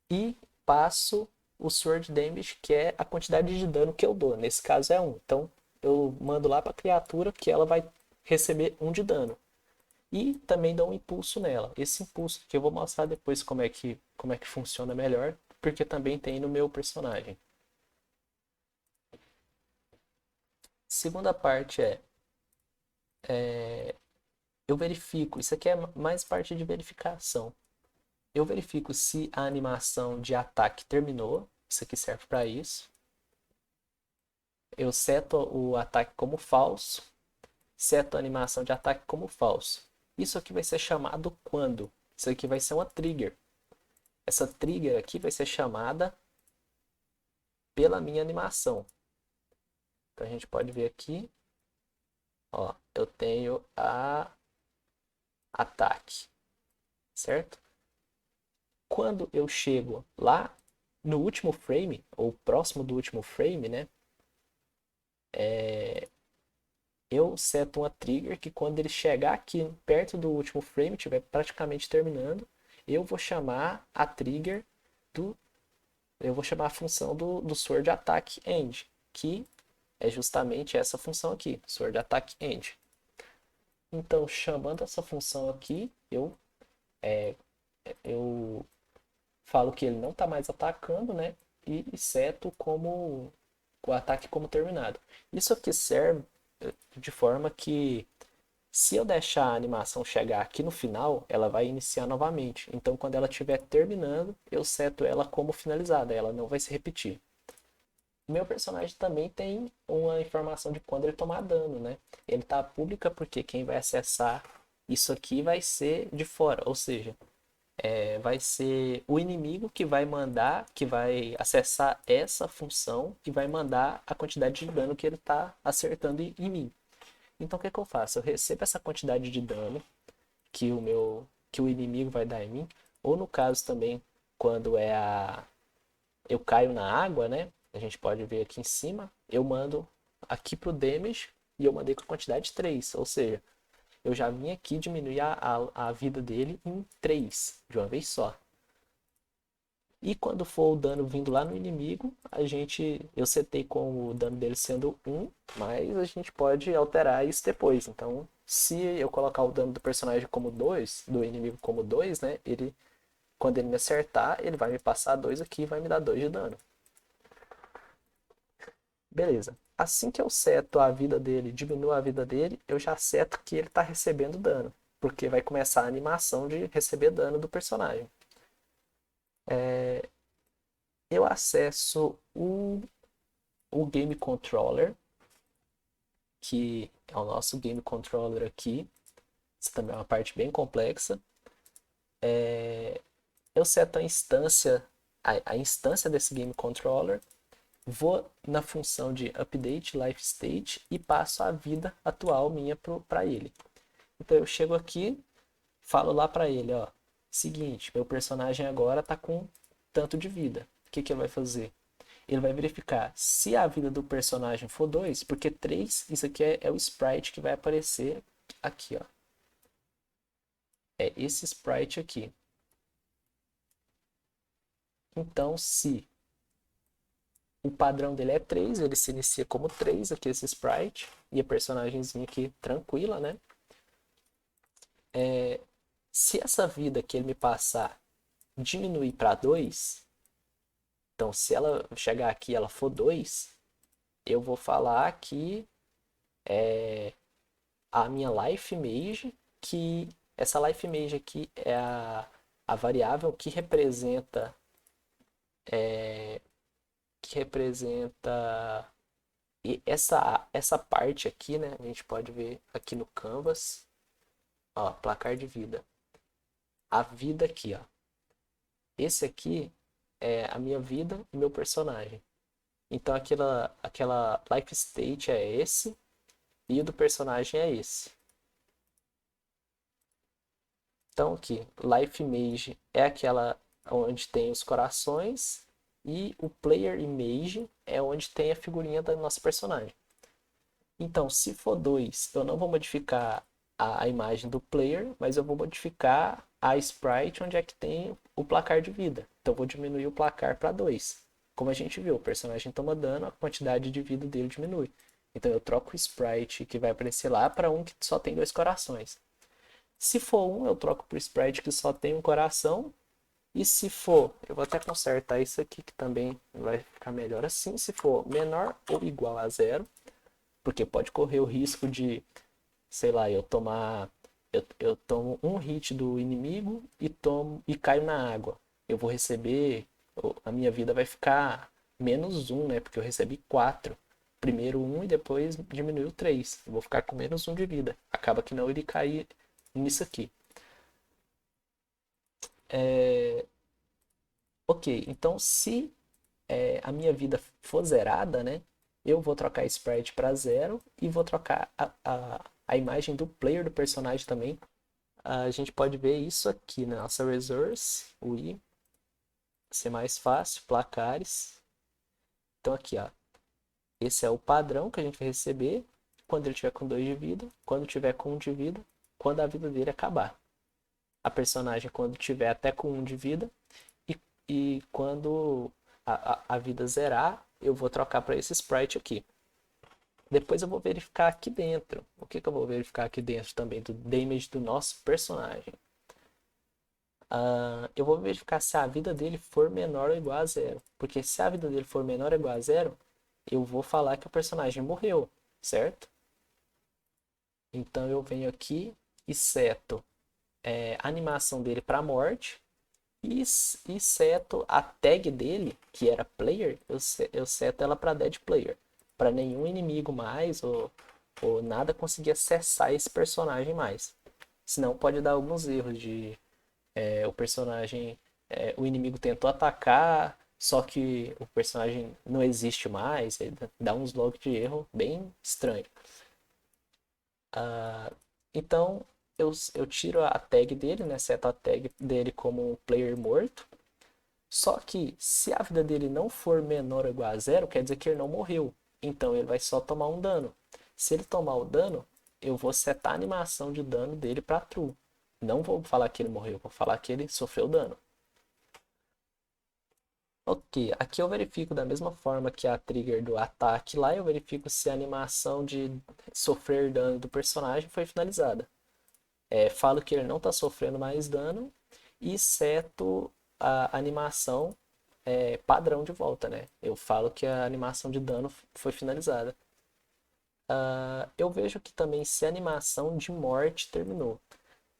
e passo o Sword Damage, que é a quantidade de dano que eu dou. Nesse caso é 1. Então eu mando lá para a criatura que ela vai receber 1 de dano. E também dou um impulso nela. Esse impulso que eu vou mostrar depois como é que funciona melhor, porque também tem no meu personagem. Segunda parte eu verifico, isso aqui é mais parte de verificação. Eu verifico se a animação de ataque terminou, isso aqui serve para isso. Eu seto o ataque como falso, seto a animação de ataque como falso. Isso aqui vai ser chamado quando? Isso aqui vai ser uma trigger. Essa trigger aqui vai ser chamada pela minha animação. Então a gente pode ver aqui, ó, eu tenho a ataque, certo? Quando eu chego lá no último frame, ou próximo do último frame, né? Eu seto uma trigger que quando ele chegar aqui perto do último frame, estiver praticamente terminando, eu vou chamar a trigger eu vou chamar a função do Sword Attack End, que é justamente essa função aqui, Sword Attack End. Então, chamando essa função aqui, eu falo que ele não está mais atacando, né? E seto como o ataque como terminado. Isso aqui serve de forma que se eu deixar a animação chegar aqui no final, ela vai iniciar novamente. Então, quando ela estiver terminando, eu seto ela como finalizada, ela não vai se repetir. O meu personagem também tem uma informação de quando ele tomar dano, né? Ele tá pública porque quem vai acessar isso aqui vai ser de fora, ou seja, vai ser o inimigo que vai mandar, que vai acessar essa função e vai mandar a quantidade de dano que ele está acertando em mim. Então o que eu faço? Eu recebo essa quantidade de dano que o inimigo vai dar em mim, ou no caso também quando eu caio na água, né? A gente pode ver aqui em cima, eu mando aqui pro damage e eu mandei com a quantidade 3, ou seja, eu já vim aqui diminuir a vida dele em 3 de uma vez só. E quando for o dano vindo lá no inimigo, eu setei com o dano dele sendo 1, mas a gente pode alterar isso depois. Então, se eu colocar o dano do personagem como 2, do inimigo como 2, né, quando ele me acertar, ele vai me passar 2 aqui e vai me dar 2 de dano. Beleza. Assim que eu seto a vida dele, diminuo a vida dele, eu já seto que ele está recebendo dano, porque vai começar a animação de receber dano do personagem. Eu acesso o Game Controller, que é o nosso Game Controller aqui. Isso também é uma parte bem complexa. Eu seto a instância desse Game Controller, vou na função de Update Life State e passo a vida atual minha para ele. Então eu chego aqui, falo lá para ele, ó, seguinte, meu personagem agora tá com tanto de vida. O que ele vai fazer? Ele vai verificar se a vida do personagem for 2, porque 3, isso aqui é o sprite que vai aparecer aqui, ó. É esse sprite aqui. Então, se o padrão dele é 3, ele se inicia como 3, aqui esse sprite, e a personagemzinha aqui tranquila, né? Se essa vida que ele me passar diminuir para 2, Então, se ela chegar aqui e ela for 2, eu vou falar que a minha life image, que essa life image aqui é a variável que representa e essa parte aqui, né? A gente pode ver aqui no Canvas, ó, placar de vida. A vida aqui, ó. Esse aqui é a minha vida e meu personagem. Então aquela life state é esse e o do personagem é esse. Então aqui, life image é aquela onde tem os corações e o player image é onde tem a figurinha da nossa personagem. Então, se for 2, eu não vou modificar a imagem do player, mas eu vou modificar a sprite onde é que tem o placar de vida. Então, eu vou diminuir o placar para 2. Como a gente viu, o personagem toma dano, a quantidade de vida dele diminui. Então, eu troco o sprite que vai aparecer lá para um que só tem 2 corações. Se for 1, eu troco para o sprite que só tem um coração. E se for, eu vou até consertar isso aqui que também vai ficar melhor assim. Se for menor ou igual a 0, porque pode correr o risco de, sei lá, eu tomo um hit do inimigo e caio na água. Eu vou receber, a minha vida vai ficar -1, né? Porque eu recebi 4. Primeiro 1 e depois diminuiu 3. Eu vou ficar com -1 de vida. Acaba que não ele cair nisso aqui. Ok, então se a minha vida for zerada, né? Eu vou trocar a sprite para 0 e vou trocar a imagem do player do personagem também. A gente pode ver isso aqui na nossa resource, o i, ser mais fácil, placares. Então aqui, ó, esse é o padrão que a gente vai receber quando ele tiver com 2 de vida, quando tiver com 1 de vida, quando a vida dele acabar. A personagem quando tiver até com 1 de vida e quando a vida zerar, eu vou trocar para esse sprite aqui. Depois eu vou verificar aqui dentro. O que eu vou verificar aqui dentro também do damage do nosso personagem? Eu vou verificar se a vida dele for menor ou igual a 0. Porque se a vida dele for menor ou igual a 0, eu vou falar que o personagem morreu, certo? Então eu venho aqui e seto a animação dele para morte e seto a tag dele, que era player, eu seto ela para dead player, para nenhum inimigo mais ou nada conseguir acessar esse personagem mais. Senão pode dar alguns erros de o personagem, o inimigo tentou atacar, só que o personagem não existe mais, dá uns logs de erro bem estranho. Então eu tiro a tag dele, né? Seto a tag dele como um player morto. Só que se a vida dele não for menor ou igual a 0, quer dizer que ele não morreu. Então ele vai só tomar um dano. Se ele tomar o dano, eu vou setar a animação de dano dele para true. Não vou falar que ele morreu, vou falar que ele sofreu dano. Ok, aqui eu verifico da mesma forma que a trigger do ataque lá, eu verifico se a animação de sofrer dano do personagem foi finalizada. Falo que ele não está sofrendo mais dano e seto a animação padrão de volta, né? Eu falo que a animação de dano foi finalizada. Eu vejo que também se a animação de morte terminou.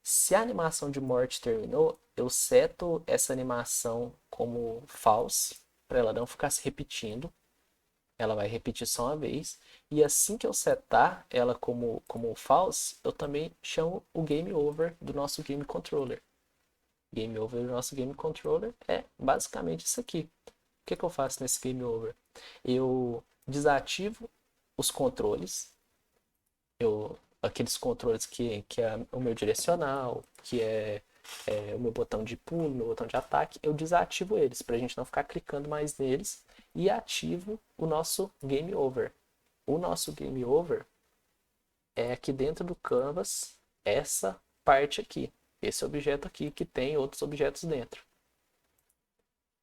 Se a animação de morte terminou, eu seto essa animação como false, para ela não ficar se repetindo. Ela vai repetir só uma vez. E assim que eu setar ela como false, eu também chamo o game over do nosso game controller. Game over do nosso game controller é basicamente isso aqui. O que eu faço nesse game over? Eu desativo os controles, aqueles controles que é o meu direcional, que é o meu botão de pulo, meu botão de ataque, eu desativo eles para a gente não ficar clicando mais neles e ativo o nosso game over. O nosso game over é aqui dentro do canvas, essa parte aqui, esse objeto aqui que tem outros objetos dentro.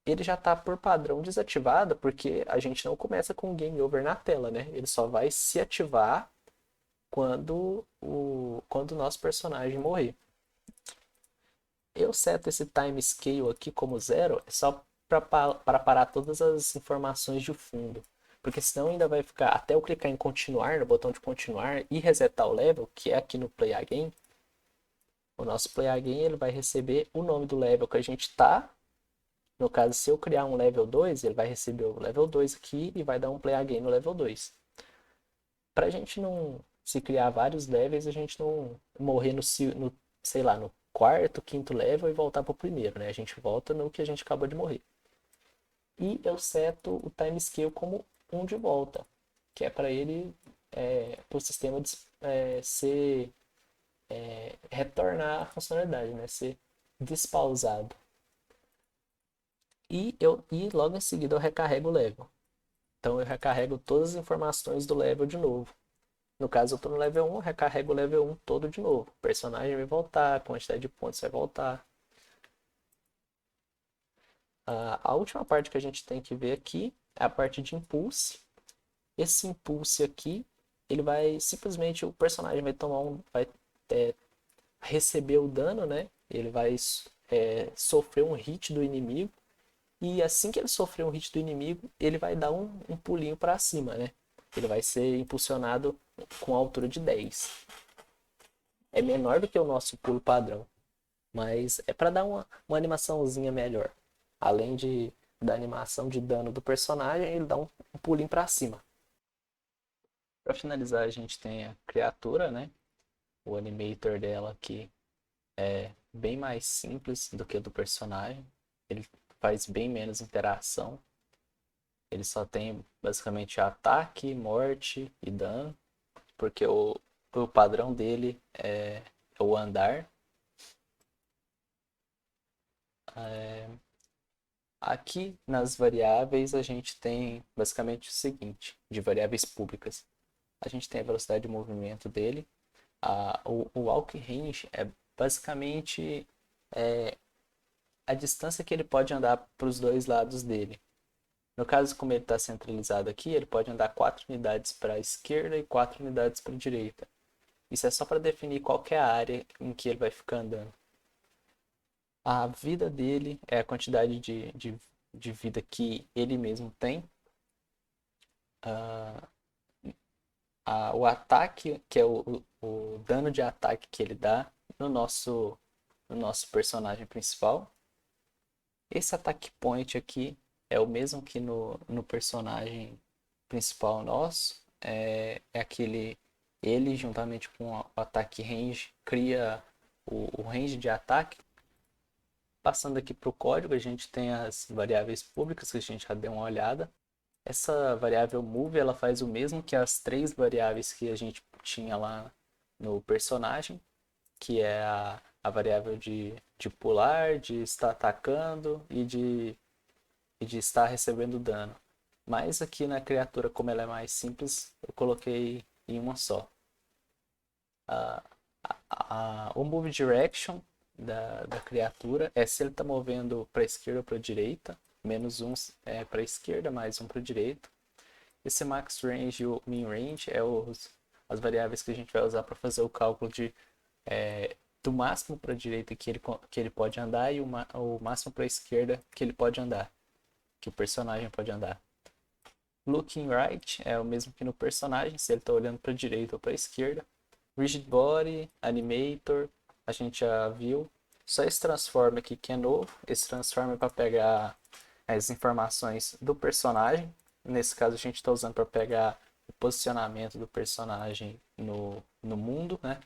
Ele já está por padrão desativado porque a gente não começa com o game over na tela, né? Ele só vai se ativar quando o nosso personagem morrer. Eu seto esse time scale aqui como 0 só para parar todas as informações de fundo. Porque senão ainda vai ficar, até eu clicar em continuar, no botão de continuar e resetar o level, que é aqui no Play Again, o nosso Play Again ele vai receber o nome do level que a gente tá. No caso, se eu criar um level 2, ele vai receber o level 2 aqui e vai dar um Play Again no level 2. Pra gente não se criar vários levels, a gente não morrer no sei lá, no quarto, quinto level e voltar pro primeiro, né? A gente volta no que a gente acabou de morrer. E eu seto o timescale como um de volta, que é para ele, para o sistema ser, retornar a funcionalidade, né? Ser despausado. E logo em seguida eu recarrego o level. Então eu recarrego todas as informações do level de novo. No caso, eu estou no level 1, recarrego o level 1 todo de novo. O personagem vai voltar, a quantidade de pontos vai voltar. A última parte que a gente tem que ver aqui é a parte de impulse. Esse impulse aqui, ele vai simplesmente, o personagem vai é, receber o dano, né? Ele vai sofrer um hit do inimigo. E assim que ele sofrer um hit do inimigo, ele vai dar um pulinho para cima, né? Ele vai ser impulsionado com a altura de 10. É menor do que o nosso pulo padrão, mas é para dar uma animaçãozinha melhor. Além da animação de dano do personagem, ele dá um pulinho para cima. Para finalizar, a gente tem a criatura, né? O animator dela aqui é bem mais simples do que o do personagem. Ele faz bem menos interação. Ele só tem basicamente ataque, morte e dano, porque o padrão dele é o andar. Aqui nas variáveis a gente tem basicamente o seguinte, de variáveis públicas. A gente tem a velocidade de movimento dele. O walk range é basicamente a distância que ele pode andar para os dois lados dele. No caso, como ele está centralizado aqui, ele pode andar 4 unidades para a esquerda e 4 unidades para a direita. Isso é só para definir qual que é a área em que ele vai ficar andando. A vida dele é a quantidade de vida que ele mesmo tem. O ataque, que é o dano de ataque que ele dá no nosso personagem principal. Esse ataque point aqui é o mesmo que no personagem principal nosso. É aquele. Ele, juntamente com o ataque range, cria o range de ataque. Passando aqui para o código, a gente tem as variáveis públicas que a gente já deu uma olhada. Essa variável move ela faz o mesmo que as três variáveis que a gente tinha lá no personagem, que é a variável de pular, de estar atacando e de estar recebendo dano. Mas aqui na criatura, como ela é mais simples, eu coloquei em uma só. O Move Direction da criatura é se ele está movendo para a esquerda ou para a direita. Menos um é para a esquerda, mais um para a direita. Esse Max Range e o Min Range é as variáveis que a gente vai usar para fazer o cálculo do máximo para a direita que ele pode andar e o máximo para a esquerda que ele pode andar, que o personagem pode andar. Looking Right é o mesmo que no personagem, se ele está olhando para a direita ou para a esquerda. Rigid Body, Animator, a gente já viu. Só esse Transform aqui que é novo. Esse Transform é para pegar as informações do personagem. Nesse caso a gente está usando para pegar o posicionamento do personagem no mundo, né?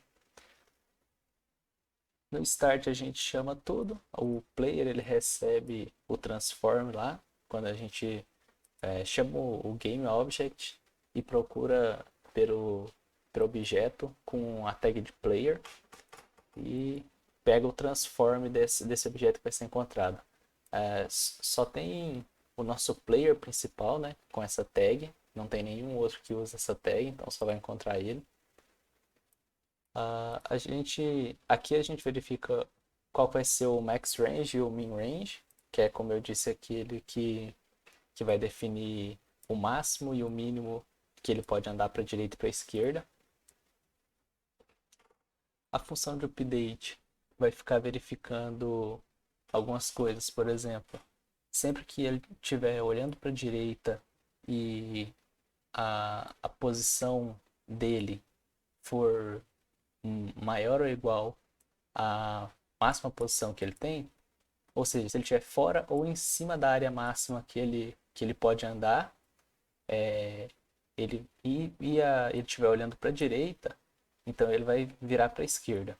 No Start a gente chama tudo. O player ele recebe o Transform lá. Quando a gente chama o Game Object e procura pelo objeto com a tag de player e pega o transform desse objeto que vai ser encontrado. Só tem o nosso player principal, né, com essa tag, não tem nenhum outro que usa essa tag, então só vai encontrar ele. Aqui a gente verifica qual vai ser o max range e o min range, que é, como eu disse, aquele que vai definir o máximo e o mínimo que ele pode andar para a direita e para a esquerda. A função de update vai ficar verificando algumas coisas, por exemplo, Sempre que ele estiver olhando para a direita e a posição dele for maior ou igual à máxima posição que ele tem, ou seja, se ele estiver fora ou em cima da área máxima que ele pode andar, ele estiver olhando para a direita, então ele vai virar para a esquerda.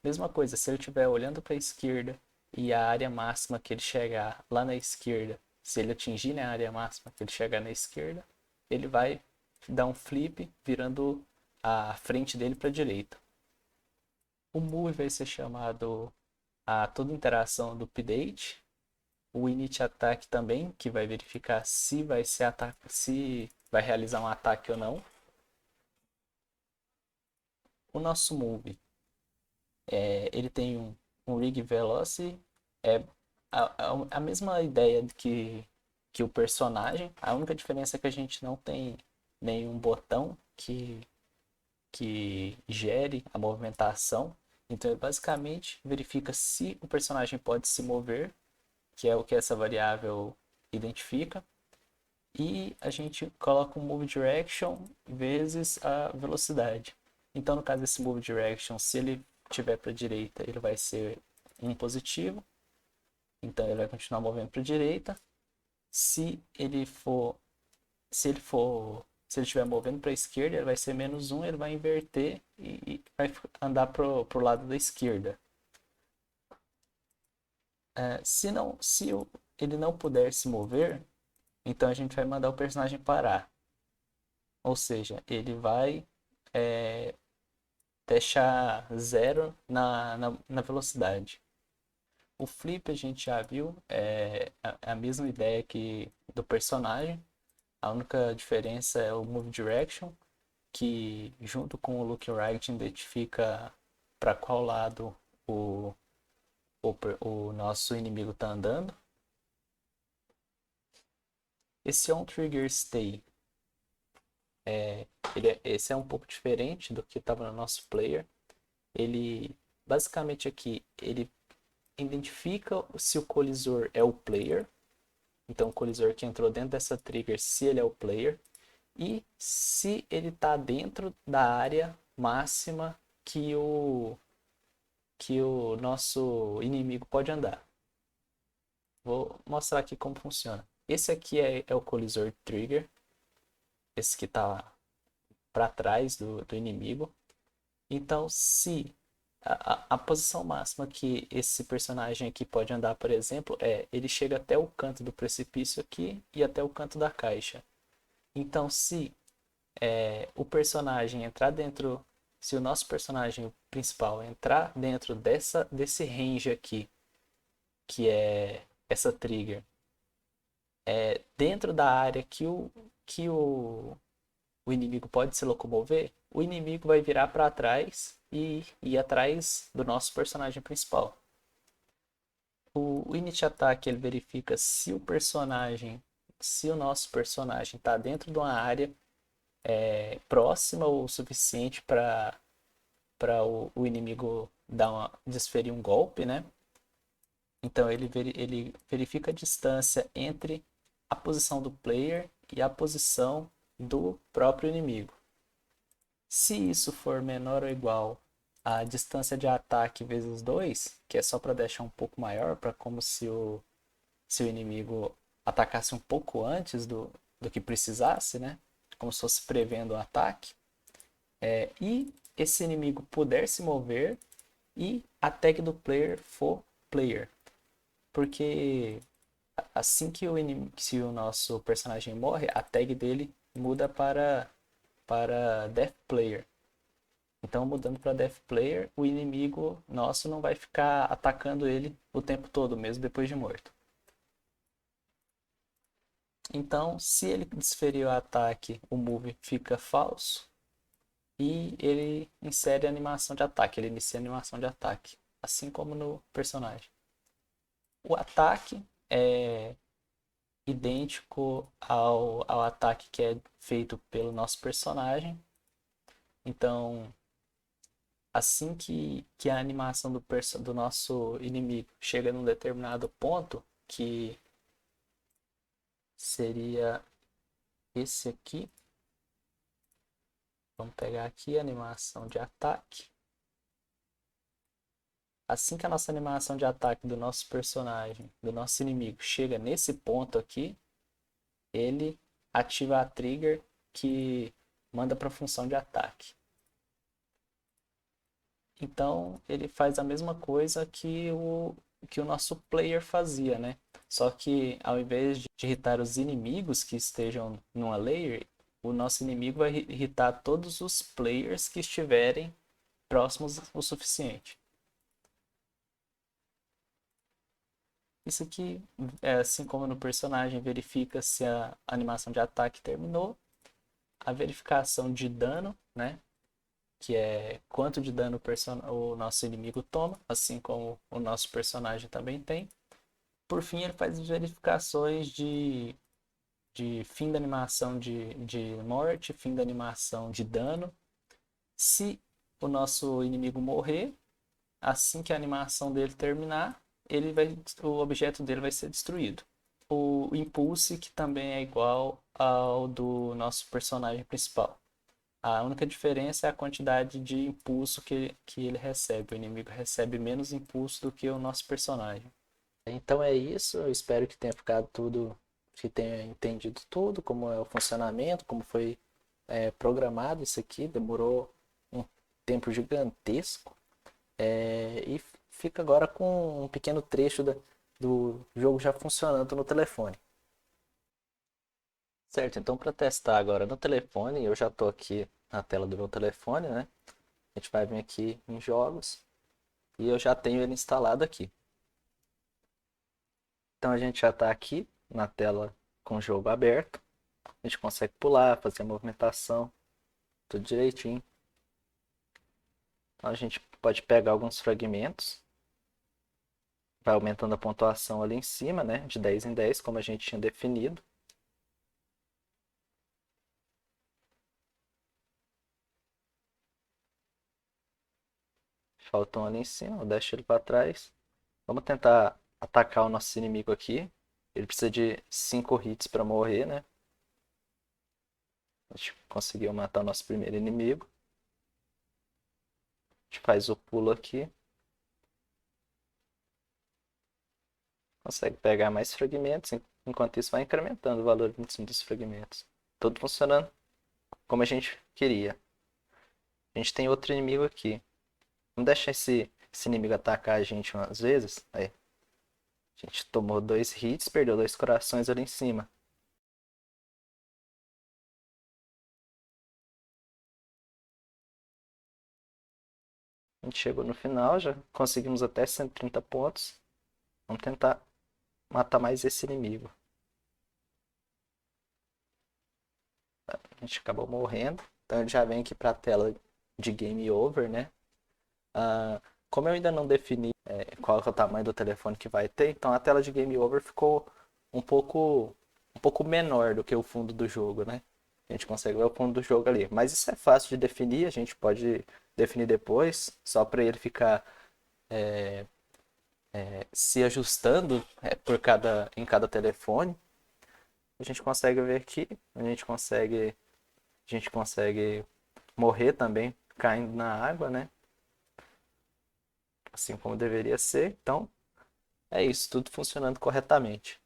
Mesma coisa, se ele estiver olhando para a esquerda e a área máxima que ele chegar lá na esquerda, se ele atingir, né, a área máxima que ele chegar na esquerda, ele vai dar um flip virando a frente dele para a direita. O move vai ser chamado a toda interação do update. O init attack também, que vai verificar se vai ser se vai realizar um ataque ou não. O nosso move, ele tem um rig velocity, é a mesma ideia que o personagem. A única diferença é que a gente não tem nenhum botão que gere a movimentação. Então ele basicamente verifica se o personagem pode se mover, que é o que essa variável identifica, e a gente coloca um move direction vezes a velocidade. Então no caso desse move direction, se ele tiver para a direita, ele vai ser um positivo, então ele vai continuar movendo para a direita. Se ele estiver movendo para a esquerda, ele vai ser -1, ele vai inverter e vai andar pro lado da esquerda. Se ele não puder se mover, então a gente vai mandar o personagem parar. Ou seja, ele vai deixar zero na velocidade. O flip a gente já viu, é a mesma ideia que do personagem. A única diferença é o move direction, que junto com o look right identifica para qual lado o nosso inimigo está andando. Esse on trigger stay, esse é um pouco diferente do que estava no nosso player. Ele basicamente aqui ele identifica se o colisor é o player, então o colisor que entrou dentro dessa trigger, se ele é o player, e se ele está dentro da área máxima que o nosso inimigo pode andar. Vou mostrar aqui como funciona. Esse aqui é o colisor trigger, esse que está para trás do inimigo. Então, se a posição máxima que esse personagem aqui pode andar, por exemplo, ele chega até o canto do precipício aqui e até o canto da caixa. Então, se o personagem entrar dentro, se o nosso personagem principal entrar dentro desse range aqui, que é essa trigger, dentro da área que o inimigo pode se locomover, o inimigo vai virar para trás e ir atrás do nosso personagem principal. O init attack ele verifica se o nosso personagem está dentro de uma área próxima o suficiente para o inimigo desferir um golpe, né? Então ele verifica a distância entre a posição do player e a posição do próprio inimigo. Se isso for menor ou igual à distância de ataque vezes 2, que é só para deixar um pouco maior, para como se o inimigo atacasse um pouco antes do que precisasse, né? Como se fosse prevendo o ataque. E esse inimigo puder se mover e a tag do player for player. Porque assim que se o nosso personagem morre, a tag dele muda para Death Player. Então, mudando para Death Player, o inimigo nosso não vai ficar atacando ele o tempo todo, mesmo depois de morto. Então, se ele desferir o ataque, o move fica falso e ele insere a animação de ataque, ele inicia a animação de ataque, assim como no personagem. O ataque é idêntico ao ataque que é feito pelo nosso personagem. Então, assim que a animação do nosso inimigo chega num determinado ponto, que seria esse aqui. Vamos pegar aqui a animação de ataque. Assim que a nossa animação de ataque do nosso personagem, do nosso inimigo, chega nesse ponto aqui, ele ativa a trigger que manda para a função de ataque. Então ele faz a mesma coisa que o nosso player fazia, né? Só que ao invés de irritar os inimigos que estejam numa layer, o nosso inimigo vai irritar todos os players que estiverem próximos o suficiente. Isso aqui, assim como no personagem, verifica se a animação de ataque terminou, a verificação de dano, né? Que é quanto de dano o nosso inimigo toma, assim como o nosso personagem também tem. Por fim, ele faz verificações de fim da animação de morte, fim da animação de dano. Se o nosso inimigo morrer, assim que a animação dele terminar, o objeto dele vai ser destruído. O Impulse, que também é igual ao do nosso personagem principal. A única diferença é a quantidade de impulso que ele recebe. O inimigo recebe menos impulso do que o nosso personagem. Então é isso. Eu espero que tenha ficado tudo, que tenha entendido tudo, como é o funcionamento, como foi programado isso aqui. Demorou um tempo gigantesco. E fica agora com um pequeno trecho do jogo já funcionando no telefone. Certo, então para testar agora no telefone, eu já estou aqui na tela do meu telefone, né? A gente vai vir aqui em jogos e eu já tenho ele instalado aqui. Então a gente já está aqui na tela com o jogo aberto. A gente consegue pular, fazer a movimentação, tudo direitinho. Então a gente pode pegar alguns fragmentos, vai aumentando a pontuação ali em cima, né? De 10 em 10, como a gente tinha definido. Faltam ali em cima, eu deixo ele para trás. Vamos tentar atacar o nosso inimigo aqui. Ele precisa de 5 hits para morrer, né? A gente conseguiu matar o nosso primeiro inimigo. A gente faz o pulo aqui. Consegue pegar mais fragmentos. Enquanto isso vai incrementando o valor dos fragmentos. Tudo funcionando como a gente queria. A gente tem outro inimigo aqui. Vamos deixar esse inimigo atacar a gente umas vezes. Aí. A gente tomou 2 hits, perdeu 2 corações ali em cima. A gente chegou no final, já conseguimos até 130 pontos. Vamos tentar matar mais esse inimigo. A gente acabou morrendo. Então ele já vem aqui para a tela de Game Over, né? Como eu ainda não defini qual é o tamanho do telefone que vai ter, então a tela de Game Over ficou um pouco menor do que o fundo do jogo, né? A gente consegue ver o fundo do jogo ali. Mas isso é fácil de definir, a gente pode definir depois, só para ele ficar se ajustando em cada telefone. A gente consegue ver aqui, a gente consegue morrer também caindo na água, né? Assim como deveria ser. Então, é isso, tudo funcionando corretamente.